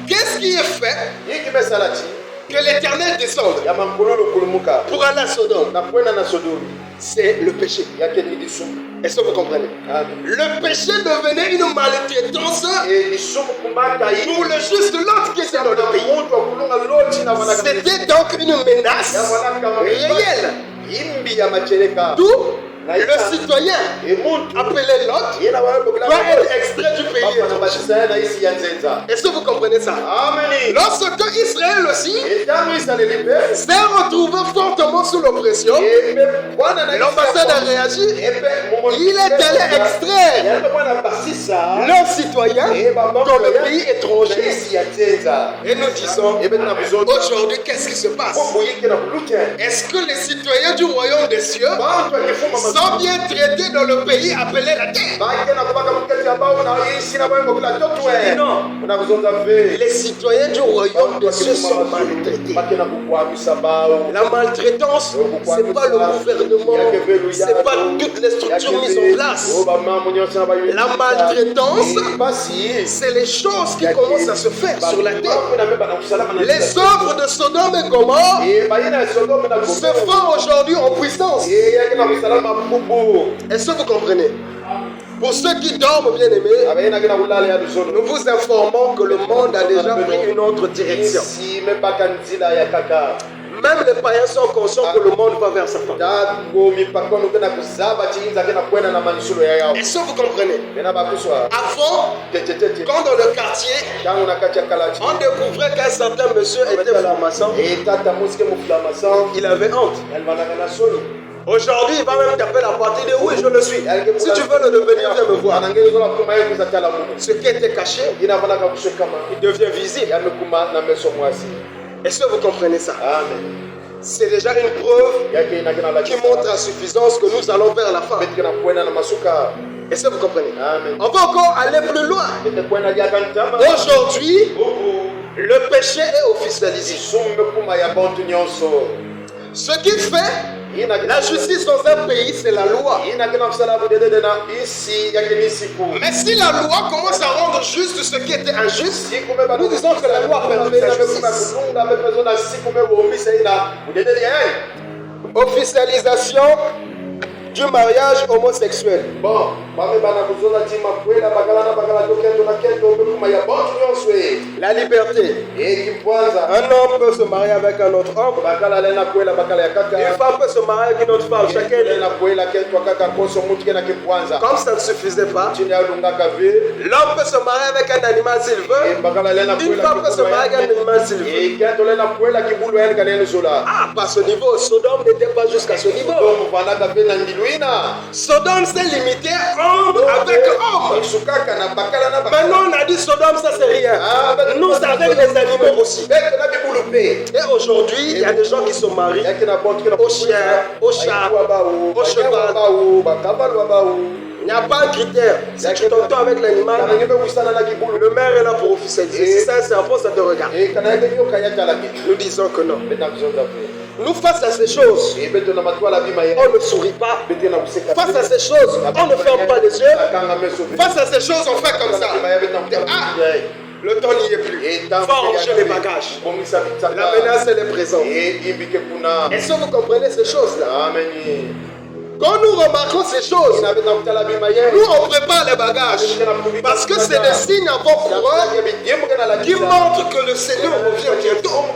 [SPEAKER 1] Qu'est-ce qui est fait que l'Éternel descende pour aller à Sodome? C'est le péché. Est-ce que vous comprenez? Le péché devenait une maltraitance pour le juste l'autre qui était dans le pays. C'était donc une menace réelle. D'où le citoyen appelé Lot doit être extrait du pays étranger. Est-ce que vous comprenez ça? Lorsque Israël aussi s'est retrouvé fortement sous l'oppression, l'ambassade a réagi. Il est allé extraire leurs citoyens dans le pays étranger. Et nous disons, aujourd'hui, qu'est-ce qui se passe? Est-ce que les citoyens du royaume des cieux sont bien traités dans le pays appelé la terre? Je dis non. Les citoyens du royaume de Dieu sont maltraités. La maltraitance, ce n'est pas le gouvernement, ce n'est pas toutes les structures mises en place. La maltraitance, c'est les choses qui commencent à se faire sur la terre. Les œuvres de Sodome et Gomorrhe se font aujourd'hui en puissance. Est-ce que vous comprenez? Pour ceux qui dorment, bien aimés, nous vous informons que le monde a déjà pris une autre direction. Même les païens sont conscients que le monde va vers sa fin. Est-ce que vous comprenez? Avant, quand dans le quartier, on découvrait qu'un certain monsieur était franc-maçon, il avait honte. Aujourd'hui, il va même taper la partie de oui, je le suis. Si tu veux le devenir, viens me voir. Ce qui était caché, il devient visible. Est-ce que vous comprenez ça? Amen. C'est déjà une preuve qui montre à suffisance que nous allons vers la fin. Est-ce que vous comprenez? Amen. On va encore aller plus loin. Aujourd'hui, le péché est officialisé. Ce qui fait la justice dans un pays, c'est la loi. Mais si la loi commence à rendre juste ce qui était injuste, nous disons que la loi permet la justice. Officialisation du mariage homosexuel. La liberté. Un homme peut se marier avec un autre homme. Une femme peut se marier avec une autre femme. Chacun. Comme ça ne suffisait pas, l'homme peut se marier avec un animal s'il veut. Une femme peut se marier avec un animal s'il veut. Ah, pas ce niveau. Sodome n'était pas jusqu'à ce niveau. Sodome s'est limité homme avec homme. Maintenant on a dit Sodome ça c'est rien. Nous avec les animaux aussi. Et aujourd'hui il y a des gens qui se marient au chien, au chat, au cheval. Il n'y a pas de critère. Si tu t'entends avec l'animal, le maire est là pour officialiser. Si c'est un serpent, ça te regarde. Nous disons que non. Nous, face à ces choses, on ne sourit pas. Face à ces choses, on ne ferme pas les yeux. Face à ces choses, on fait comme ça. Ah, le temps n'y est plus. Il faut ranger les bagages. La menace, elle est présente. Est-ce que vous comprenez ces choses-là? Quand nous remarquons ces choses, nous on prépare les bagages. Parce que c'est des signes avant-coureurs qui montrent que le Seigneur revient bientôt.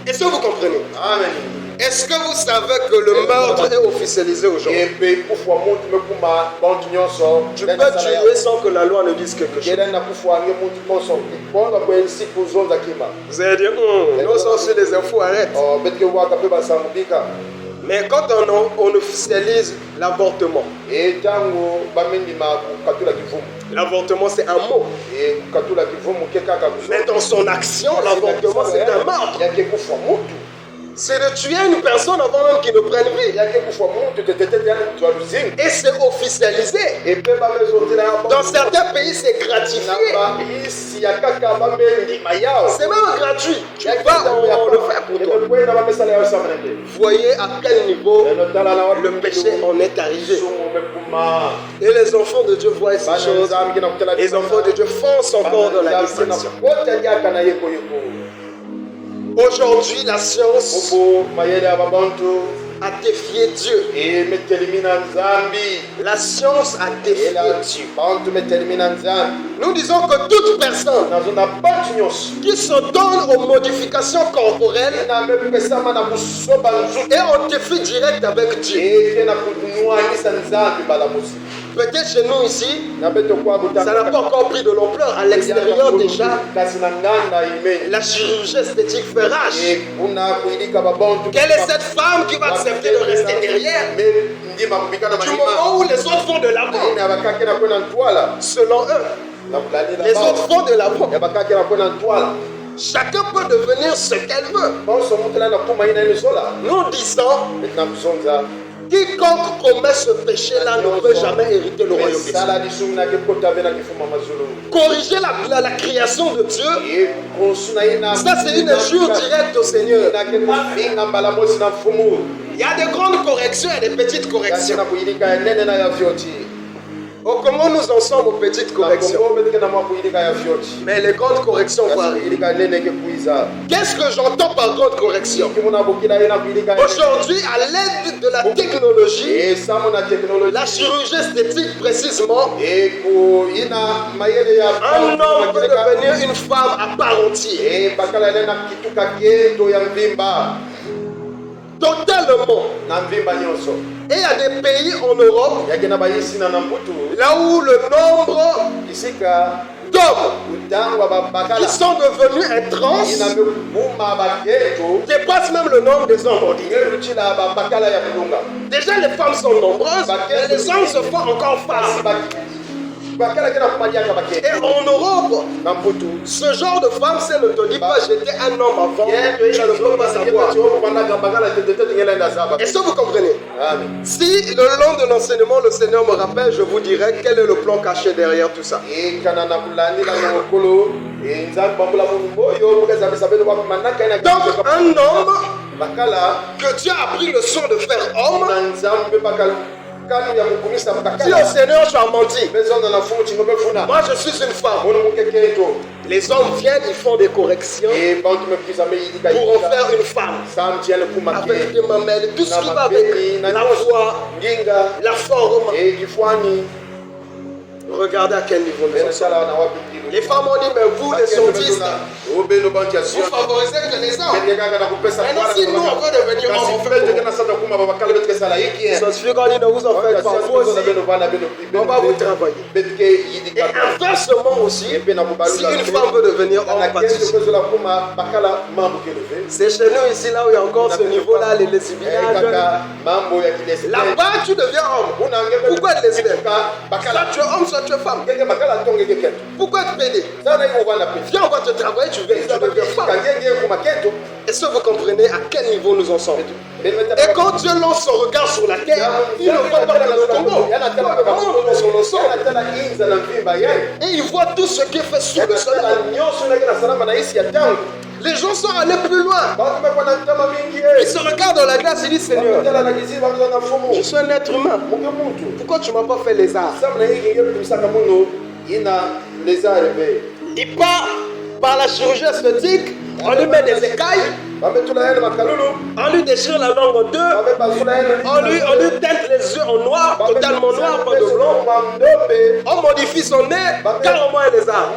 [SPEAKER 1] Est-ce que vous comprenez? Amen. Est-ce que vous savez que le meurtre est officialisé aujourd'hui? Tu peux tuer sans que la loi ne dise quelque chose. Vous allez dire, nous sommes sur les infos, arrête. Mais quand on officialise l'avortement, l'avortement c'est un mot. Mais dans son action, l'avortement c'est un meurtre. C'est de tuer une personne avant même qu'il ne prenne vie. Et c'est officialisé. Dans certains pays, c'est gratifié. C'est même gratuit. Tu vas, on le fait pour toi. Voyez à quel niveau le péché en est arrivé. Et les enfants de Dieu voient ces choses. Les enfants de Dieu foncent encore dans la distraction. Aujourd'hui, la science a défié Dieu. La science a défié Dieu. Nous disons que toute personne qui se donne aux modifications corporelles est en défi direct avec Dieu. Peut-être chez nous ici, ça n'a pas encore pris de l'ampleur. À l'extérieur déjà, la chirurgie esthétique fait rage. Quelle est cette femme qui va accepter de rester derrière du moment où les autres font de l'abord? Selon eux, les autres font de l'abord. Chacun peut devenir ce qu'elle veut. Nous disons Quiconque commet ce péché-là ne peut jamais hériter le royaume des cieux. Corriger la création de Dieu, ça c'est une injure directe au Seigneur. Il y a des grandes corrections et des petites corrections. Oh, comment nous en sommes aux petites corrections? Mais les grandes corrections vont arriver. Qu'est-ce que j'entends par grande correction? Aujourd'hui, à l'aide de la technologie, la chirurgie esthétique précisément, un homme peut devenir une femme à part entière. Totalement. Et il y a des pays en Europe là où le nombre d'hommes qui sont devenus un trans dépasse même le nombre des hommes ordinaires. Déjà les femmes sont nombreuses, mais les hommes se font encore femmes. Et en Europe, ce genre de femme, si elle ne te dit pas j'étais un homme avant, tu ne peux pas savoir. Est-ce que vous comprenez? Si le long de l'enseignement, le Seigneur me rappelle, je vous dirai quel est le plan caché derrière tout ça. Donc un homme que Dieu a pris le soin de faire homme, si au Seigneur tu as menti, moi je suis une femme. Les hommes viennent, ils font des corrections pour en faire une femme. Avec des mamelles, tout ce qui va avec la voix, la forme. Regardez à quel niveau nous sommes. Les femmes ont dit, mais vous les scientistes, vous favorisez que les hommes. Maintenant si nous on veut devenir hommes, on fait comment? Ça suffit quand dit ne vous en faites pas, vous aussi, on va vous travailler. Et inversement aussi, si une femme veut devenir homme, pas de souci. C'est chez nous ici, là où il y a encore ce niveau-là, les lesbiennes. Là-bas, tu deviens homme. Pourquoi être lesbienne? Soit tu es homme, soit tu es femme. Pourquoi être pédé? Viens, on va te travailler, tu deviens femme. Est-ce que vous comprenez à quel niveau nous en sommes? Et quand Dieu lance son regard sur la terre, il ne voit pas que le Congo. Et il voit tout ce qui est fait sous le soleil. Les gens sont allés plus loin. Ils se regardent dans la glace et disent Seigneur, je suis un être humain. Pourquoi tu ne m'as pas fait les arts? Il part par la chirurgie esthétique, on lui met des écailles, on lui déchire la langue en deux, on lui teinte les yeux en noir, totalement noir, pas de blanc. On modifie son nez, carrément un lézard.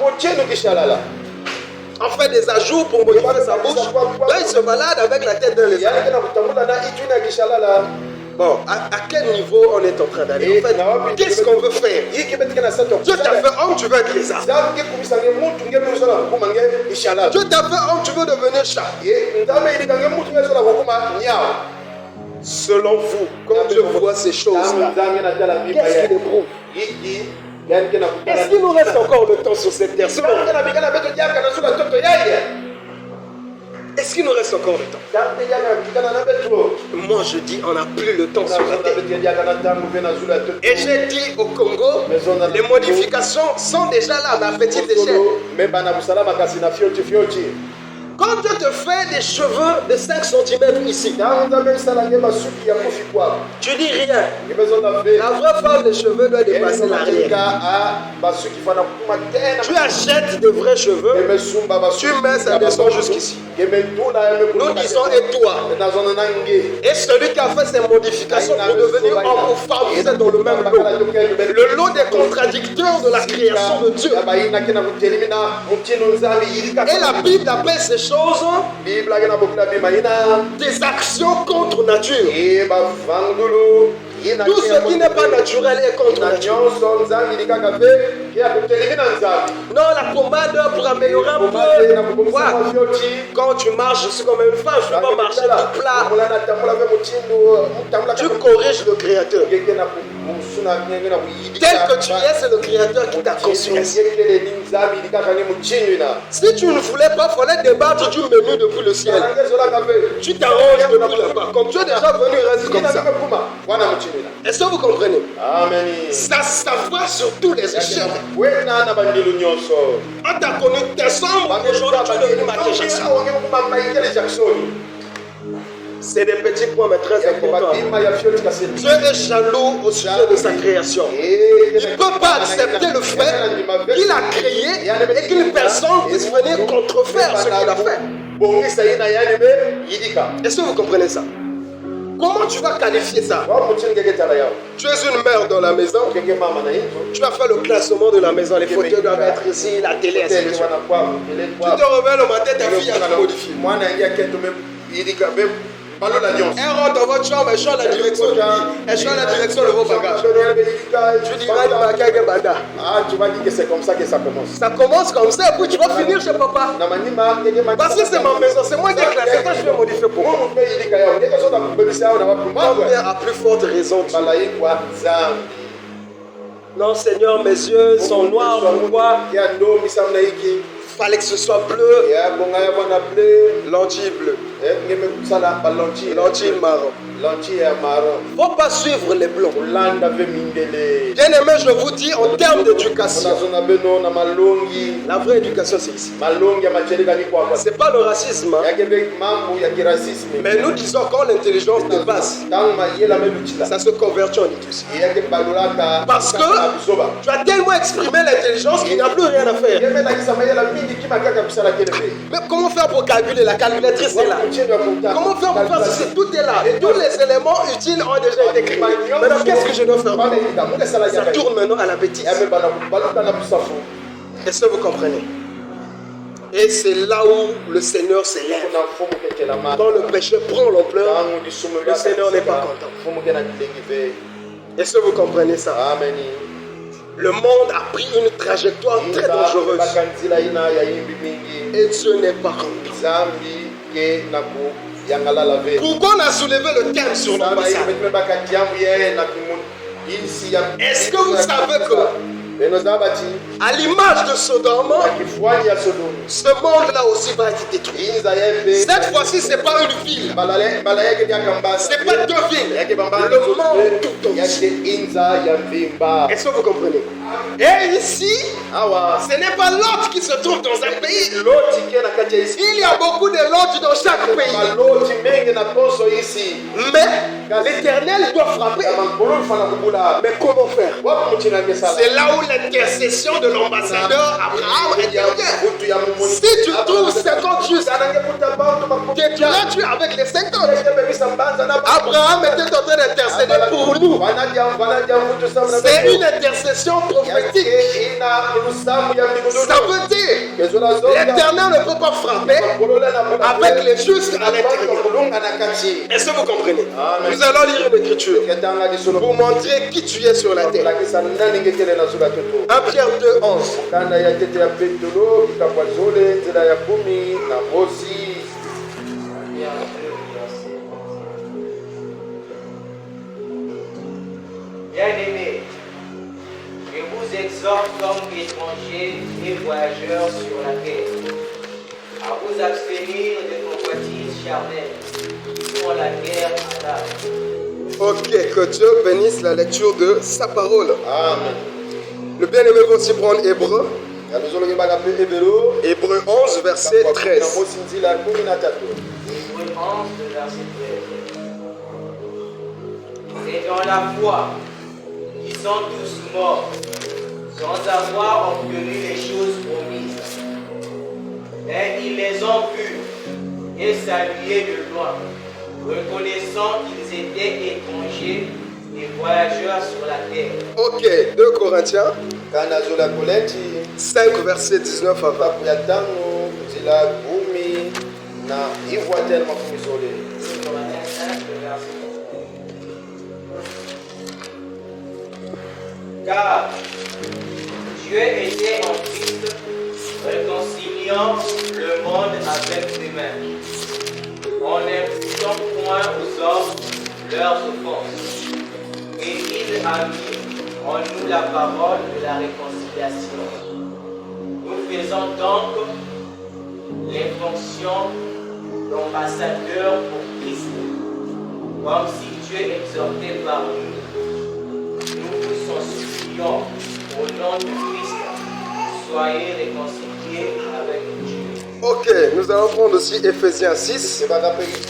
[SPEAKER 1] On fait des ajouts pour modifier sa bouche. Là, il se balade avec la tête d'un lézard. Bon, à quel niveau on est en train d'aller? En fait, qu'est-ce qu'on veut faire? Dieu t'a fait homme, tu veux être lézard. Dieu t'a fait homme, tu veux devenir chat. Selon vous, quand Dieu voit ces choses, qu'est-ce qu'il éprouve? Est-ce qu'il nous reste encore le temps sur cette terre? Est-ce qu'il nous reste encore le temps? Moi je dis on n'a plus le temps sur la terre. Et j'ai dit au Congo, les modifications sont déjà là à petite échelle. Quand Dieu te fait des cheveux de 5 cm ici, tu dis rien. La vraie forme des cheveux doit dépasser l'arrière. Tu achètes de vrais cheveux, tu mets, ça descend jusqu'ici. Nous disons et toi. Et celui qui a fait ces modifications pour devenir homme ou femme, vous êtes dans le même lot. Le lot des contradicteurs de la création de Dieu. Et la Bible appelle ces choses des actions contre nature. Tout ce qui n'est pas naturel est contre nature. Non, la pommade pour améliorer un peu. Voilà. Quand tu marches, je suis comme une femme, je ne peux pas marcher tout plat. Tu corriges le Créateur. Tel que tu es, c'est le Créateur qui t'a conçu. Si tu ne voulais pas, il fallait débattre du menu depuis le ciel. Tu t'arranges depuis là-bas. Comme tu es déjà venu, reste comme ça. Est-ce que vous comprenez?
[SPEAKER 2] Amen.
[SPEAKER 1] Ça s'avoue sur tous les échelles. On t'a connu décembre, aujourd'hui tu es devenu Michael Jackson. C'est des petits points mais très importants. Dieu est jaloux au sujet de sa création. Il ne peut pas accepter le fait qu'il a créé et qu'une personne puisse venir contrefaire ce qu'il a fait. Est-ce que vous comprenez ça? Comment tu vas qualifier ça? Tu es une mère dans la maison. Tu vas faire le classement de la maison. Les fauteuils doivent être ici, la télé, etc. Tu te réveilles au matin, ta fille a tout modifié. Elle rentre dans votre chambre, elle change la direction du lit, elle change la direction de vos bagages. Tu diras Banda.
[SPEAKER 2] Ah, tu vas dire que c'est comme ça que ça commence.
[SPEAKER 1] Ça commence comme ça, et puis tu vas finir chez papa. Parce que c'est ma maison, c'est moi qui ai classé, toi je vais modifier pour moi. À plus forte raison. Non, Seigneur, mes yeux sont noirs, pourquoi? Fallait que ce soit bleu. Lentille bleue. Lentille marron. Faut pas suivre les blancs. Bien aimé, je vous dis en termes d'éducation. La vraie éducation c'est ici. C'est pas le racisme. Mais nous disons quand l'intelligence dépasse, ça se convertit en idiotie. Parce que tu as tellement exprimé l'intelligence qu'il n'y a plus rien à faire. Mais comment faire pour calculer? La calculatrice est là. Comment faire pour faire ceci? Tout est là. Tous les éléments utiles ont déjà été créés. Maintenant, qu'est-ce que je dois faire? Ça tourne maintenant à la bêtise. Est-ce que vous comprenez? Et c'est là où le Seigneur s'élève. Quand le péché prend l'ampleur, le Seigneur n'est pas content. Est-ce que vous comprenez ça?
[SPEAKER 2] Amen.
[SPEAKER 1] Le monde a pris une trajectoire très dangereuse. Et Dieu n'est pas content. Pourquoi on a soulevé le thème sur l'ambassade? Est-ce que vous savez que, à l'image de Sodome, ce monde-là aussi va être détruit? Cette fois-ci, ce n'est pas une ville. Ce n'est pas deux villes. Le monde tout entier. Est-ce que vous comprenez? Et ici, ce n'est pas l'autre qui se trouve dans un pays. Il y a beaucoup de l'autre dans chaque pays. Mais l'Éternel doit frapper. Mais comment faire? C'est là où l'intercession de l'ambassadeur Abraham intervient. Si tu trouves 50 justes, détruis-tu avec les 50. Abraham était en train d'intercéder pour nous. C'est une intercession prophétique. Ça veut dire l'Éternel ne peut pas frapper avec les justes à l'intérieur. Est-ce que vous comprenez? Nous allons lire une écriture pour montrer qui tu es sur la terre. 1 Pierre 2:11.
[SPEAKER 4] Bien-aimés, je vous exhorte comme étrangers et voyageurs sur la terre, à vous abstenir des convoitises charnelles qui font la guerre à l'âme.
[SPEAKER 1] Ok, que Dieu bénisse la lecture de sa parole.
[SPEAKER 2] Amen.
[SPEAKER 1] Le bien-aimé va aussi prendre Hébreu. Hébreu 11, verset 13.
[SPEAKER 4] Hébreux 11, verset 13. C'est dans la foi qu'ils sont tous morts, sans avoir obtenu les choses promises. Et ils les ont vus et salués de loin, reconnaissant qu'ils étaient étrangers et voyageurs sur la terre.
[SPEAKER 1] Ok, 2 Corinthiens 5, verset 19 à 20.
[SPEAKER 4] Car Dieu était en Christ, réconciliant le monde avec lui-même, en n'imputant point aux hommes leurs offenses. Et il Dieu a mis en nous la parole de la réconciliation. Nous faisons donc les fonctions d'ambassadeurs pour Christ. Comme si Dieu exhortait par nous, nous vous en supplions au nom de Christ, soyez réconciliés avec Dieu.
[SPEAKER 1] Ok, nous allons prendre aussi Ephésiens 6,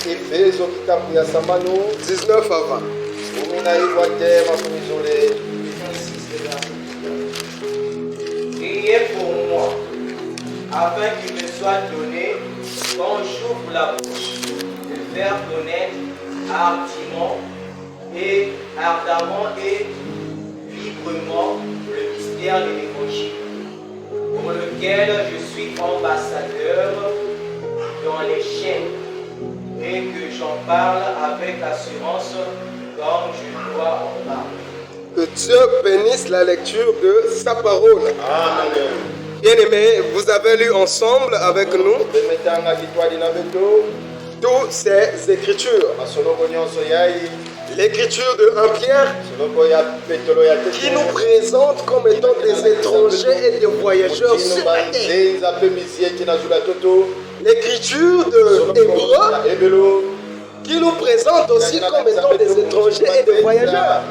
[SPEAKER 2] Efeso kitabu ya Samano
[SPEAKER 1] 19 à 20.
[SPEAKER 2] uminaigwa tema kumizole.
[SPEAKER 4] Priez pour moi, afin qu'il me soit donné, quand j'ouvre la bouche, de faire connaître ardemment et librement le mystère de l'Évangile, pour lequel je suis ambassadeur dans les chaînes, et que j'en parle avec assurance comme je dois en parler.
[SPEAKER 1] Que Dieu bénisse la lecture de sa parole.
[SPEAKER 2] Amen.
[SPEAKER 1] Bien-aimés, vous avez lu ensemble avec nous
[SPEAKER 2] Bemetanga kitwali na beto
[SPEAKER 1] toutes ces écritures.
[SPEAKER 2] masologo nyonso yai
[SPEAKER 1] L'écriture de 1 Pierre
[SPEAKER 2] soloko ya petolo ya tete
[SPEAKER 1] qui nous présente comme étant des étrangers et des voyageurs sur la terre.
[SPEAKER 2] zenza pe misieki na zula toto
[SPEAKER 1] L'écriture de Hébreu
[SPEAKER 2] ya ebelo
[SPEAKER 1] qui nous présente aussi comme étant des étrangers et des voyageurs.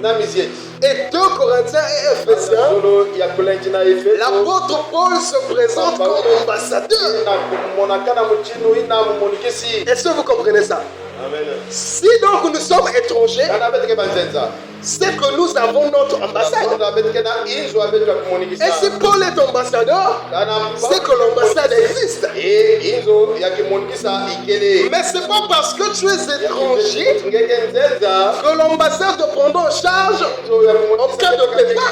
[SPEAKER 2] na misieki
[SPEAKER 1] Et 2 Corinthiens et Éphésiens,
[SPEAKER 2] solo ya kolengi na efeso
[SPEAKER 1] l'apôtre Paul se présente comme ambassadeur.
[SPEAKER 2] na kumonaka na mutino ina mumonikisi.
[SPEAKER 1] Est-ce que vous comprenez ça?
[SPEAKER 2] Amen.
[SPEAKER 1] Si donc nous sommes étrangers,
[SPEAKER 2] kana beteke banzenza
[SPEAKER 1] c'est que nous avons notre ambassade.
[SPEAKER 2] na beteke na inzo abeto kumonikisa
[SPEAKER 1] Et si Paul est ambassadeur,
[SPEAKER 2] kana
[SPEAKER 1] c'est que l'ambassade existe.
[SPEAKER 2] inzo ya kimonikisa ikele
[SPEAKER 1] Mais c'est pas parce que tu es étranger
[SPEAKER 2] ngeke nzenza
[SPEAKER 1] que l'ambassade te prendra en charge. En cas de pépin.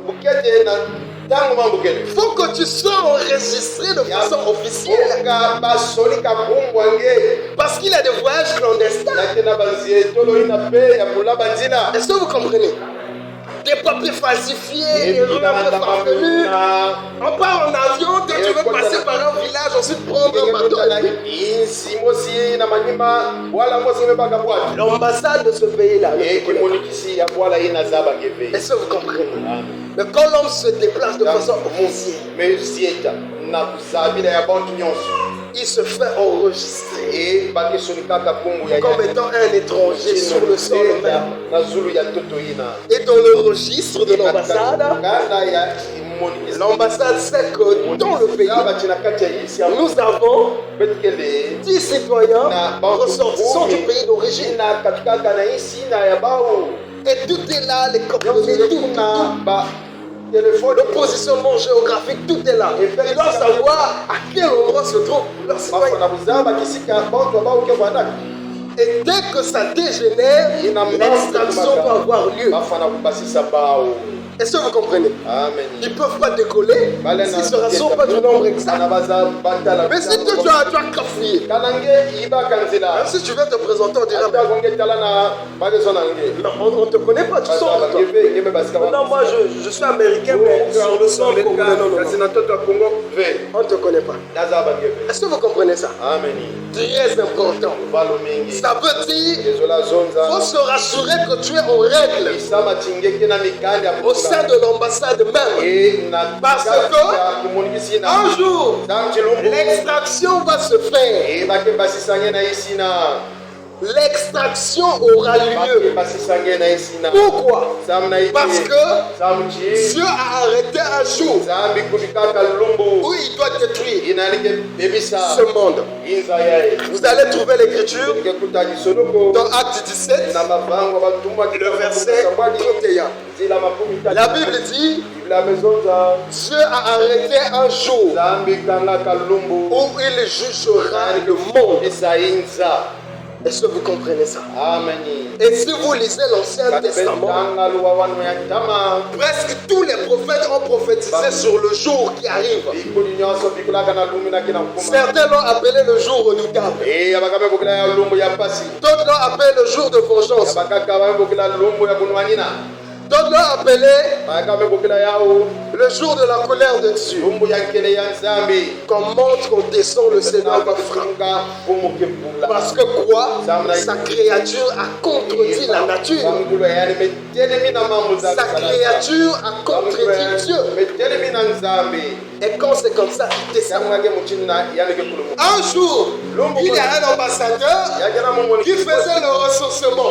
[SPEAKER 2] bukete na tango mambukele
[SPEAKER 1] Il faut que tu sois enregistré de façon officielle.
[SPEAKER 2] ka basoli ka kumbwange
[SPEAKER 1] Parce qu'il y a des voyages clandestins.
[SPEAKER 2] nakena banzie tolo ina pe ya kulaba nzina
[SPEAKER 1] Est-ce que vous comprenez? Des papiers falsifiés, des rues un peu farfelues. On part en avion, dès que tu veux passer par un village, ensuite prendre un bateau.
[SPEAKER 2] insimosi na manyima wala mosi mebaka bwati
[SPEAKER 1] L'ambassade de ce pays-là.
[SPEAKER 2] ekimonikisi ya bwala ina za bangeve
[SPEAKER 1] Est-ce que vous comprenez? Mais quand l'homme se déplace de façon officielle,
[SPEAKER 2] me zieta na kusabila ya bantu nyonso
[SPEAKER 1] il se fait enregistrer
[SPEAKER 2] e bakesoni kaka kungu ya
[SPEAKER 1] comme étant un étranger sur le sol même.
[SPEAKER 2] na zulu ya toto ina
[SPEAKER 1] Et dans le registre de l'ambassade,
[SPEAKER 2] kanda ya imonikisi
[SPEAKER 1] l'ambassade sait que dans le pays,
[SPEAKER 2] ya batina kati ya isi ya
[SPEAKER 1] nous avons
[SPEAKER 2] betkele
[SPEAKER 1] 10 citoyens ressortissants du pays d'origine.
[SPEAKER 2] na katukaka na isi na ya bao
[SPEAKER 1] Et tout est là, les coordonnées, tout.
[SPEAKER 2] na ba telefone
[SPEAKER 1] Le positionnement géographique, tout est là. Ils doivent savoir à quel endroit se trouve leur citoyen.
[SPEAKER 2] bafana buzaba kisika bantu abauke bwanaka
[SPEAKER 1] Et dès que ça dégénère, l'extraction doit avoir lieu.
[SPEAKER 2] bafana kubasisa bao.
[SPEAKER 1] Est-ce que vous comprenez?
[SPEAKER 2] Amen.
[SPEAKER 1] Ils ne peuvent pas décoller s'ils ne sont pas du nombre exact. Mais si toi, tu as cafouillé, même si tu veux te présenter, on dira non, on ne te connaît pas, tu sors de toi. Non, moi je suis américain, mais sur le sol congolais, non. On ne te connaît pas. Est-ce que vous comprenez ça? Très important. Ça veut dire qu'il faut se rassurer que tu es en règle au sein de l'ambassade même. Parce que un jour, l'extraction va se faire. L'extraction aura lieu. Pourquoi? Parce que Dieu a arrêté un jour où il doit détruire ce monde. Vous allez trouver l'écriture dans Acte 17, le verset 31. La Bible dit, Dieu a arrêté un jour où il jugera le monde. Est-ce que vous comprenez ça?
[SPEAKER 2] Amen.
[SPEAKER 1] Et si vous lisez l'Ancien Testament, presque tous les prophètes ont prophétisé sur le jour qui arrive. Certains l'ont appelé le jour redoutable. D'autres l'ont appelé le jour de vengeance. D'autres l'ont appelé le jour de la colère de Dieu. Qu'on montre qu'on descend, le Seigneur va frapper. Parce que quoi? Sa créature a contredit la nature. Sa créature a contredit Dieu. Et quand c'est comme ça, il descend. Un jour, il y a un ambassadeur qui faisait le ressourcement.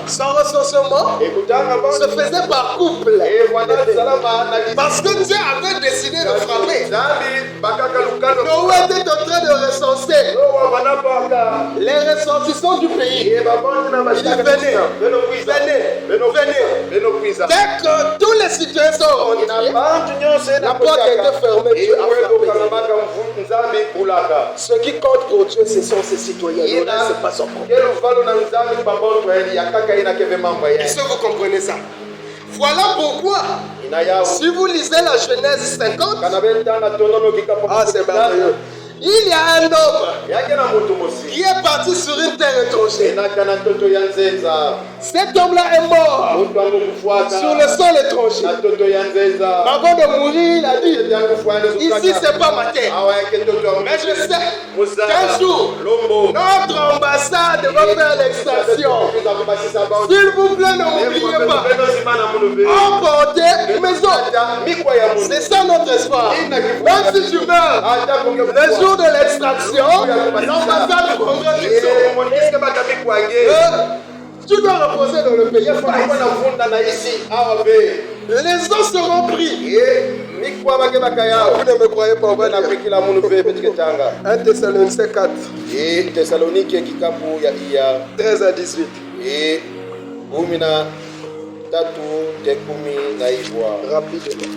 [SPEAKER 1] Son ressourcement se faisait par couple. Parce que Dieu avait décidé de frapper. Noé était en train de recenser les ressortissants du pays. Il venez. Dès que tous les citoyens sont rentrés, la porte a été fermée. Dieu a frappé. Ce qui compte pour Dieu, ce sont ses citoyens. Le reste, c'est pas son problème. Est-ce que vous comprenez ça? Voilà pourquoi, si vous lisez la Genèse 50, c'est merveilleux. Il y a un homme qui est parti sur une terre étrangère. Cet homme-là est mort sur le sol étranger. Avant de mourir, il a dit, ici c'est pas ma terre. Mais je sais qu'un jour, notre ambassade va faire l'extraction. S'il vous plaît, ne m'oubliez pas. Emportez une maison. C'est ça notre espoir. Même si tu meurs, le jour de l'extraction, l'ambassade prendra du sang. Tu dois reposer dans le pays. Les eaux seront pris. Vous ne me croyez pas? 1 Thessaloniciens 4. 13 à 18. Rapidement.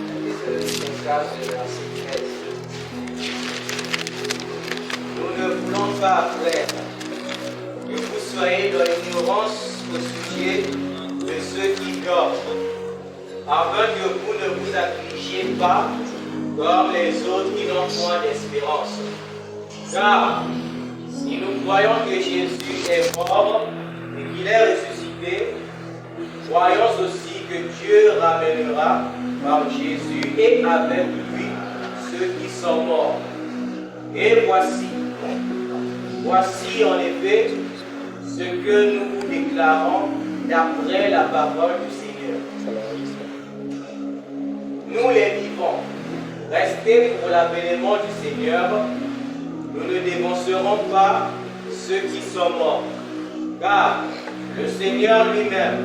[SPEAKER 4] Nous ne voulons pas, frères, que vous soyez dans l'ignorance au sujet de ceux qui dorment, afin que vous ne vous affligiez pas comme les autres qui n'ont point d'espérance. Car si nous croyons que Jésus est mort et qu'il est ressuscité, croyons aussi que Dieu ramènera par Jésus et avec lui ceux qui sont morts. Et voici en effet ce que nous vous déclarons d'après la parole du Seigneur. Nous les vivants, restés pour l'avènement du Seigneur, nous ne dévancerons pas ceux qui sont morts, car le Seigneur lui-même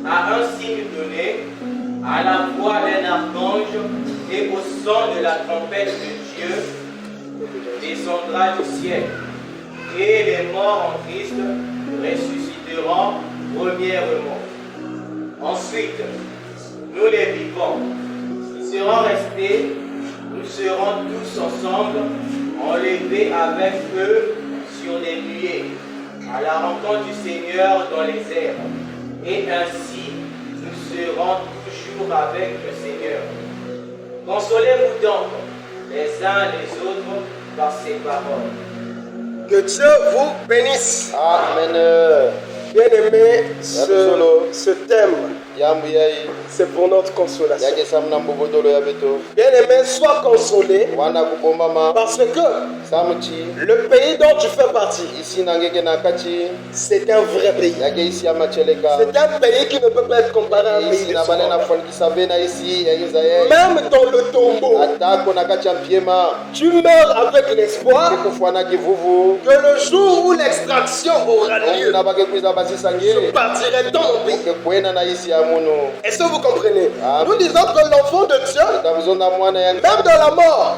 [SPEAKER 4] a un signe donné à la voix d'un archange et au son de la trompette de Dieu descendra du ciel, et les morts en Christ ressusciteront premièrement. Ensuite, nous les vivants, qui serons restés, nous serons tous ensemble enlevés avec eux sur les nuées, à la rencontre du Seigneur dans les airs, et ainsi nous serons toujours avec le Seigneur. Consolez-vous donc les uns les autres par ces paroles.
[SPEAKER 1] Que Dieu vous bénisse.
[SPEAKER 2] Amen.
[SPEAKER 1] Bien-aimé, ce thème, c'est pour notre consolation. Bien-aimé, sois consolé parce que le pays dont tu fais partie, c'est un vrai pays. C'est un pays qui ne peut pas être comparé à un pays de ce monde. Même dans le tombeau, tu meurs avec l'espoir que le jour où l'extraction aura lieu, je partirai dans mon pays. Est-ce que vous comprenez? Nous disons que l'enfant de Dieu, même dans la mort,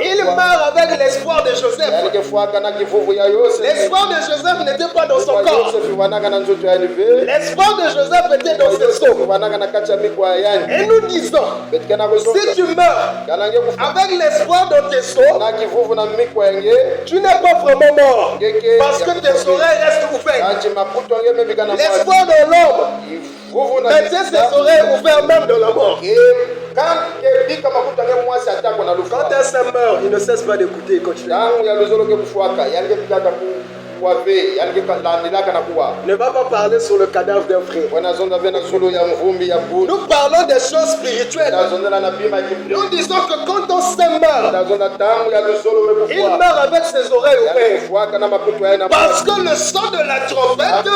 [SPEAKER 1] il meurt avec l'espoir de Joseph. L'espoir de Joseph n'était pas dans son corps. L'espoir de Joseph était dans ses os. Et nous disons, si tu meurs avec l'espoir dans tes os, tu n'es pas vraiment mort, parce que tes oreilles restent ouvertes. L'espoir de l'homme mettait ses oreilles ouvertes même dans la mort. Quand un saint meurt, il ne cesse pas d'écouter et continuer.
[SPEAKER 2] kuave yani landilaka na kuwa
[SPEAKER 1] Ne va pas parler sur le cadavre d'un frère.
[SPEAKER 2] wanazonda vena solo ya mvumbi ya bu
[SPEAKER 1] Nous parlons des choses spirituelles.
[SPEAKER 2] nazonda na bima
[SPEAKER 1] Nous disons que quand on se meurt,
[SPEAKER 2] nazonda tangu ya lusolo
[SPEAKER 1] il meurt avec ses oreilles ouvertes.
[SPEAKER 2] fuaka na maputo ya na
[SPEAKER 1] Parce que le son de la trompette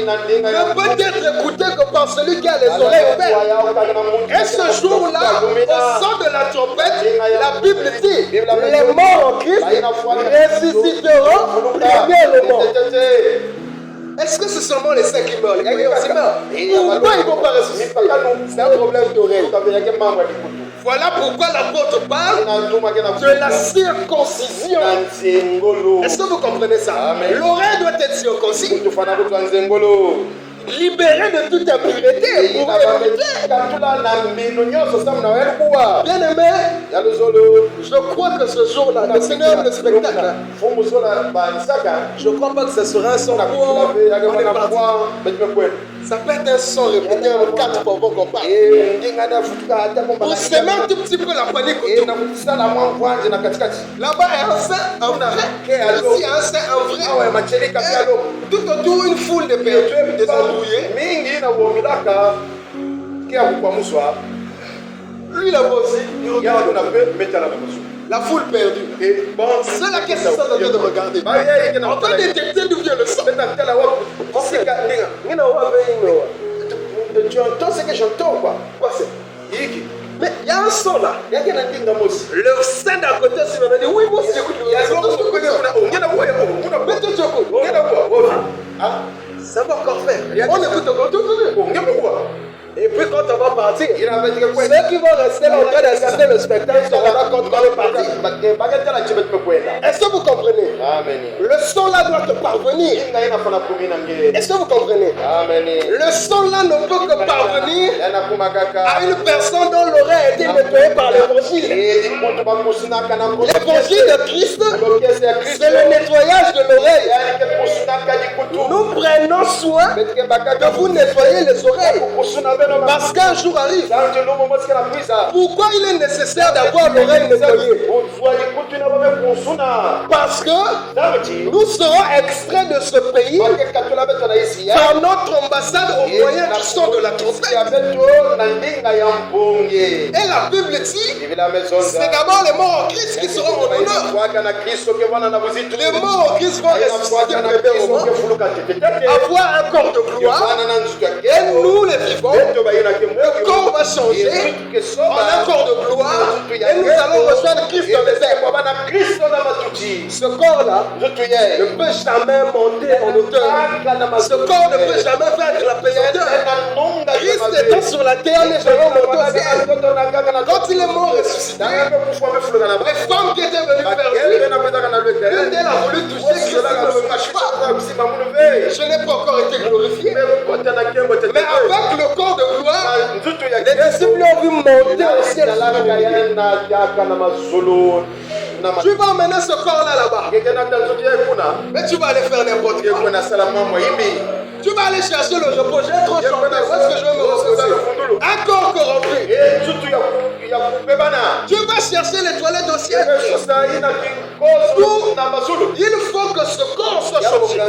[SPEAKER 1] ne peut être écouté que par celui qui a les oreilles ouvertes. Et ce jour-là, au son de la trompette, la Bible dit, les morts en Christ ressusciteront premièrement. Est-ce que c'est seulement les saints qui meurent? Les croyants aussi meurent. Pourquoi ils ne vont pas ressusciter? C'est un problème d'oreille. Voilà pourquoi l'apôtre parle de la circoncision. Est-ce que vous comprenez ça? L'oreille doit être circoncis, libéré de toute impureté. Bien aimé, je crois que ce jour-là, le Seigneur, le spectacle, je ne crois pas que ce sera un son pour ça peut être un son répété en 4 fois qu'on parle. Pour semer un tout petit peu la panique autour. Là-bas, il y a un saint, un vrai. Ici, il y a un saint, un vrai. Et tout autour, une foule de perdus, des embrouillés. Lui, il a bossé. Il regarde la foule perdue. C'est la question en train de regarder. En train de détecter d'où vient le son.
[SPEAKER 2] Tu entends ce que j'entends quoi?
[SPEAKER 1] Quoi c'est? Mais il y a un son là. Le saint d'à côté se m'a dit oui, moi c'est écoute. Mais toi tu écoutes. Ça va encore faire. On écoute encore. Et puis quand on va partir, ceux qui vont rester là en train d'assister le spectacle se rendront compte qu'on est parti. Est-ce que vous comprenez?
[SPEAKER 2] Amen.
[SPEAKER 1] Le son là doit te parvenir. Est-ce que vous comprenez?
[SPEAKER 2] Amen.
[SPEAKER 1] Le son là ne peut que parvenir à une personne dont l'oreille a été nettoyée par l'évangile. L'évangile de Christ, c'est le nettoyage de l'oreille. Nous prenons soin de vous nettoyer les oreilles. Parce qu'un jour arrive. Pourquoi il est nécessaire d'avoir l'oreille nettoyée? Parce que nous serons extraits de ce pays par notre ambassade au moyen du son de la trompette. Et la Bible dit, c'est d'abord les morts en Christ qui seront en honneur. Les morts en Christ vont ressusciter avoir un corps de gloire. Et nous les vivants, le corps va changer en un corps de gloire. Et nous allons rejoindre Christ dans les airs. Ce corps-là ne peut jamais monter en hauteur. Ce corps ne peut jamais faire la pesanteur. Christ étant sur la terre, n'est jamais monté au ciel. Quand il est mort ressuscité, les femmes qui étaient venues vers lui, une d'elles a voulu toucher Christ, ne me cache pas. Je n'ai pas encore été glorifié. Mais avec le corps de gloire, les disciples ont vu monter au ciel. Tu vas emmener ce corps-là là-bas. Mais tu vas aller faire n'importe quoi. Tu vas aller chercher le repos. J'ai trop chanté. Où est-ce que je vais me reposer? Un corps corrompu. Tu vas chercher les toilettes au ciel. Il faut que ce corps soit changé.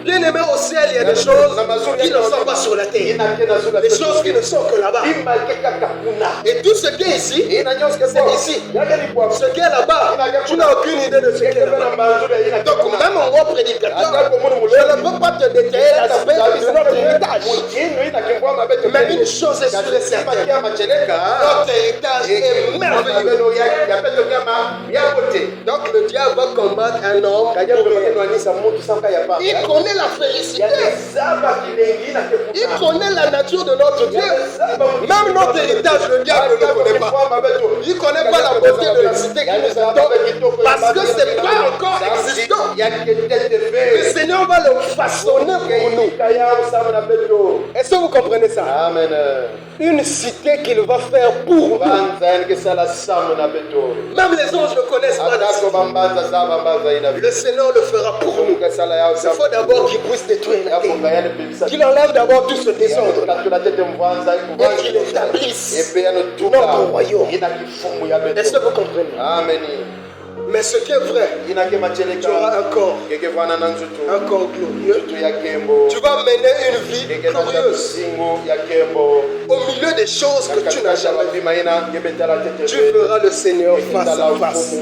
[SPEAKER 1] Bien aimé, au ciel, il y a des choses qui ne sont pas sur la terre. Des choses qui ne sont que là-bas. Et tout ce qui est ici, c'est ici. Ce qui est là-bas, tu n'as aucune idée de ce qui est là-bas. Donc, même moi, prédicateur, je ne peux pas te détailler l'aspect de notre héritage. Mais une chose est sûre et certaine. Notre héritage est merveilleux. Donc, le diable va combattre un homme. Il connaît la félicité. Il connaît la nature de notre Dieu. Même notre héritage, le diable ne le connaît pas. Il ne connaît pas la beauté de la cité qui nous attend. Parce que ce n'est pas encore existant. Le Seigneur va le façonner pour nous. Est-ce que vous comprenez ça?
[SPEAKER 2] Amen.
[SPEAKER 1] Une cité qu'il va faire pour nous. Même les anges ne connaissent pas la cité. Le Seigneur le fera pour nous. Il faut d'abord qu'il puisse détruire la terre. Qu'il enlève d'abord tout ce désordre. Et qu'il établisse notre royaume. Est-ce que vous comprenez?
[SPEAKER 2] Amen.
[SPEAKER 1] Mais ce qui est vrai, tu auras un corps glorieux. Tu vas mener une vie glorieuse au milieu des choses que tu n'as jamais vues. Tu verras le Seigneur face à face.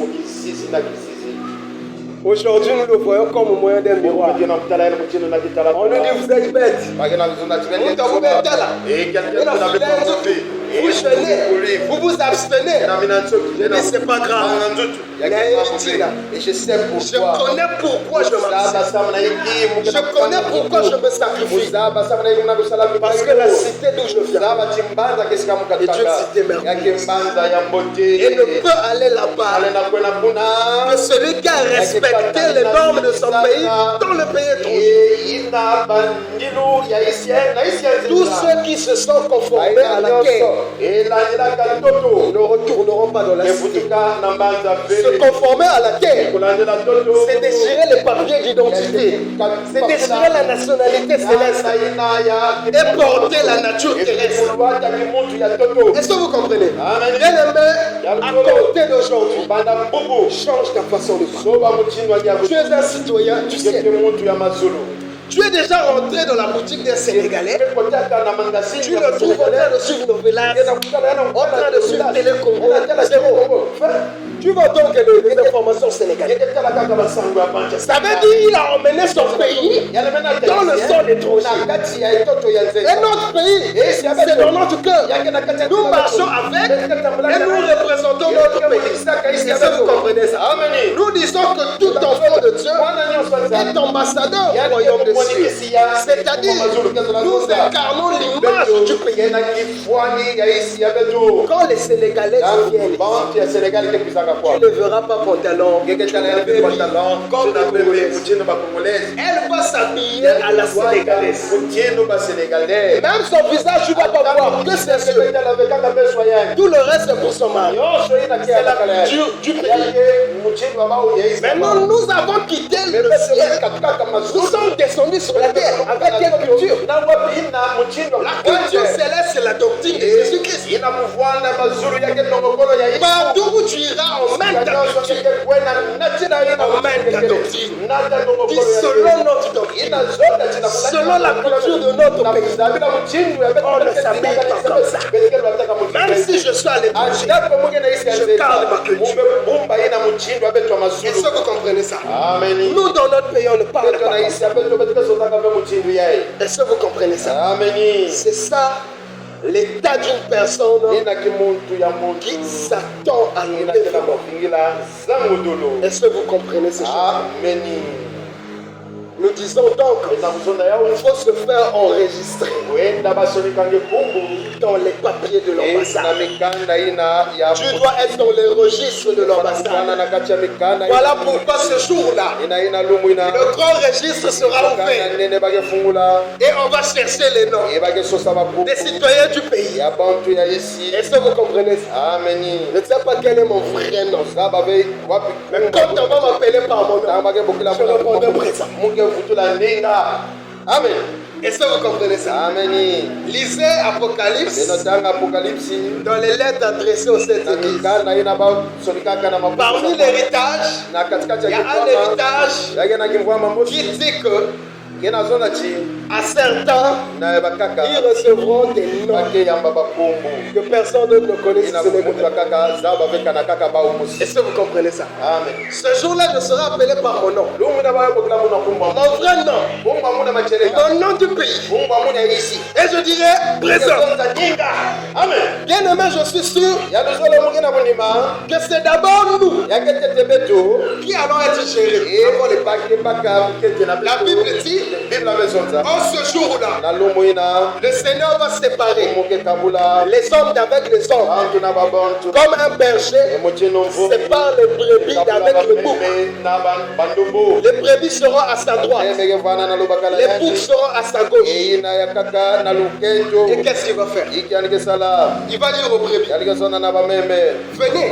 [SPEAKER 1] Aujourd'hui, nous le voyons comme au moyen d'un miroir. On nous dit, vous êtes bêtes. Vous jeûnez, vous vous abstenez. Je dis, c'est pas grave.
[SPEAKER 2] Et je sais pourquoi.
[SPEAKER 1] Je connais pourquoi je m'abstiens. Je connais pourquoi je me sacrifie. Parce que la cité d'où je viens est une cité merveilleuse. Et ne peut aller là-bas que celui qui a respecté les normes de son pays dans le pays étranger. Tous ceux qui se sont conformés à la guerre ne retourneront pas dans la cité. Se conformer à la terre, c'est déchirer les papiers d'identité, c'est déchirer la nationalité céleste et porter la nature terrestre. Est-ce que vous comprenez? Bien aimé, à compter d'aujourd'hui, change ta façon de parler. Tu es un citoyen, tu sais. Tu es déjà rentré dans la boutique des Sénégalais. Tu le trouves en train de suivre Novelas, en train de suivre Télé Congo. Tu vas donc donner des formations sénégalaises. Ça veut dire qu'il a emmené son pays dans le sol étranger. Et notre pays, c'est dans notre cœur. Nous marchons avec et nous représentons notre pays. Est-ce que vous comprenez ça? Nous disons que tout enfant de Dieu est ambassadeur du royaume de Dieu. C'est-à-dire, nous incarnons l'image du pays. Quand les Sénégalais viennent, tu ne verras pas pantalon, comme les Congolaises. Elle va s'habiller à la sénégalaise. Même son visage, tu ne vas pas voir que ses yeux. Tout le reste, c'est pour son mari. C'est la culture du pays. Maintenant, nous avons quitté le ciel. Nous sommes descendus sur la terre. Avec quelle culture? La culture céleste, c'est la doctrine de Jésus-Christ. Partout où tu iras, on mène ta culture. On mène ta doctrine. Dis selon notre doctrine, selon la culture de notre pays, on ne s'habille pas comme ça. Même si je suis à l'étranger, je garde ma culture. Est-ce que vous comprenez ça? Nous, dans notre pays, on ne parle pas comme ça. Est-ce que vous comprenez ça? C'est ça l'état d'une personne qui s'attend à l'enlèvement. Est-ce que vous comprenez ces choses? Nous disons donc qu'il faut se faire enregistrer dans les papiers de l'ambassade. Tu dois être dans les registres de l'ambassade. Voilà pourquoi ce jour-là, le grand registre sera ouvert et on va chercher les noms des citoyens du pays. Est-ce que vous comprenez ça? Je ne sais pas quel est mon vrai nom. Mais quand on va m'appeler par mon nom, je répondrai présent. Amen. Est-ce que vous comprenez ça? Lisez Apocalypse dans les lettres adressées aux sept églises. Parmi l'héritage, il y a un héritage qui dit que à certains, ils recevront des noms que personne d'autre ne connaît. Est-ce que vous comprenez ça? Ce jour-là, je serai appelé par mon nom. Mon vrai nom. Mon nom du pays. Et je dirai présent. Bien aimé, je suis sûr que c'est d'abord nous qui allons être gérés. La Bible dit, en ce jour-là, le Seigneur va séparer les hommes d'avec les hommes, comme un berger sépare les brebis d'avec le bouc. Les brebis seront à sa droite, les boucs seront à sa gauche. Et qu'est-ce qu'il va faire? Il va dire aux brebis, venez,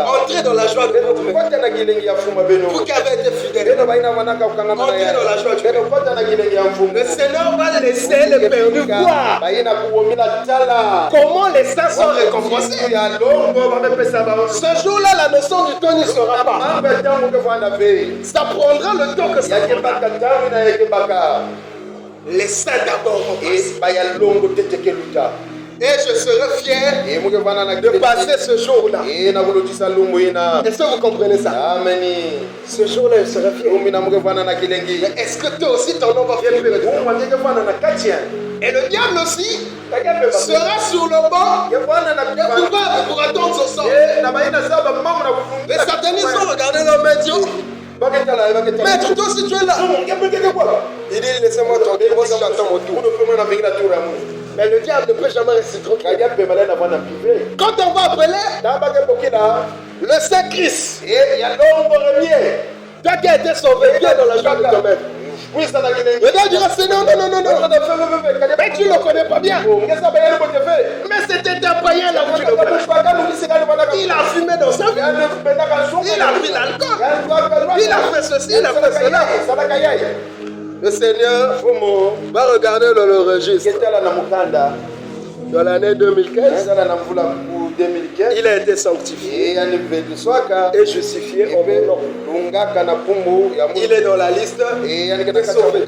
[SPEAKER 1] entrez dans la joie de votre maître. Vous qui avez été fidèles, entrez dans la joie du maître. Le Seigneur va laisser les perdus voir comment les saints sont récompensés. Ce jour-là, la notion du temps n'y sera pas. Ça prendra le temps que ça prendra. Les saints d'abord vont passer. Et je serai fier de passer ce jour-là. Est-ce que vous comprenez ça? Ce jour-là, je serai fier. Mais est-ce que toi aussi, ton nom va faire perdre? Et le diable aussi sera sur le banc pour attendre son sort. Les satanistes vont regarder leur maître. Maître, toi aussi tu es là. Il dit, laissez-moi tranquille, moi j'attends mon tour. Mais le diable ne peut jamais rester tranquille. Quand on va appeler le Saint-Christ, toi qui as été sauvé, viens dans la joie de ton maître. Le diable dira, Seigneur, non. Mais tu ne le connais pas bien. Mais c'était un païen là où tu le connais. Il a fumé dans sa vie. Il a pris l'alcool. Il a fait ceci, il a fait cela. Le Seigneur va regarder le registre. Dans l'année 2015, il a été sanctifié et justifié en mon nom. Il est dans la liste des sauvés.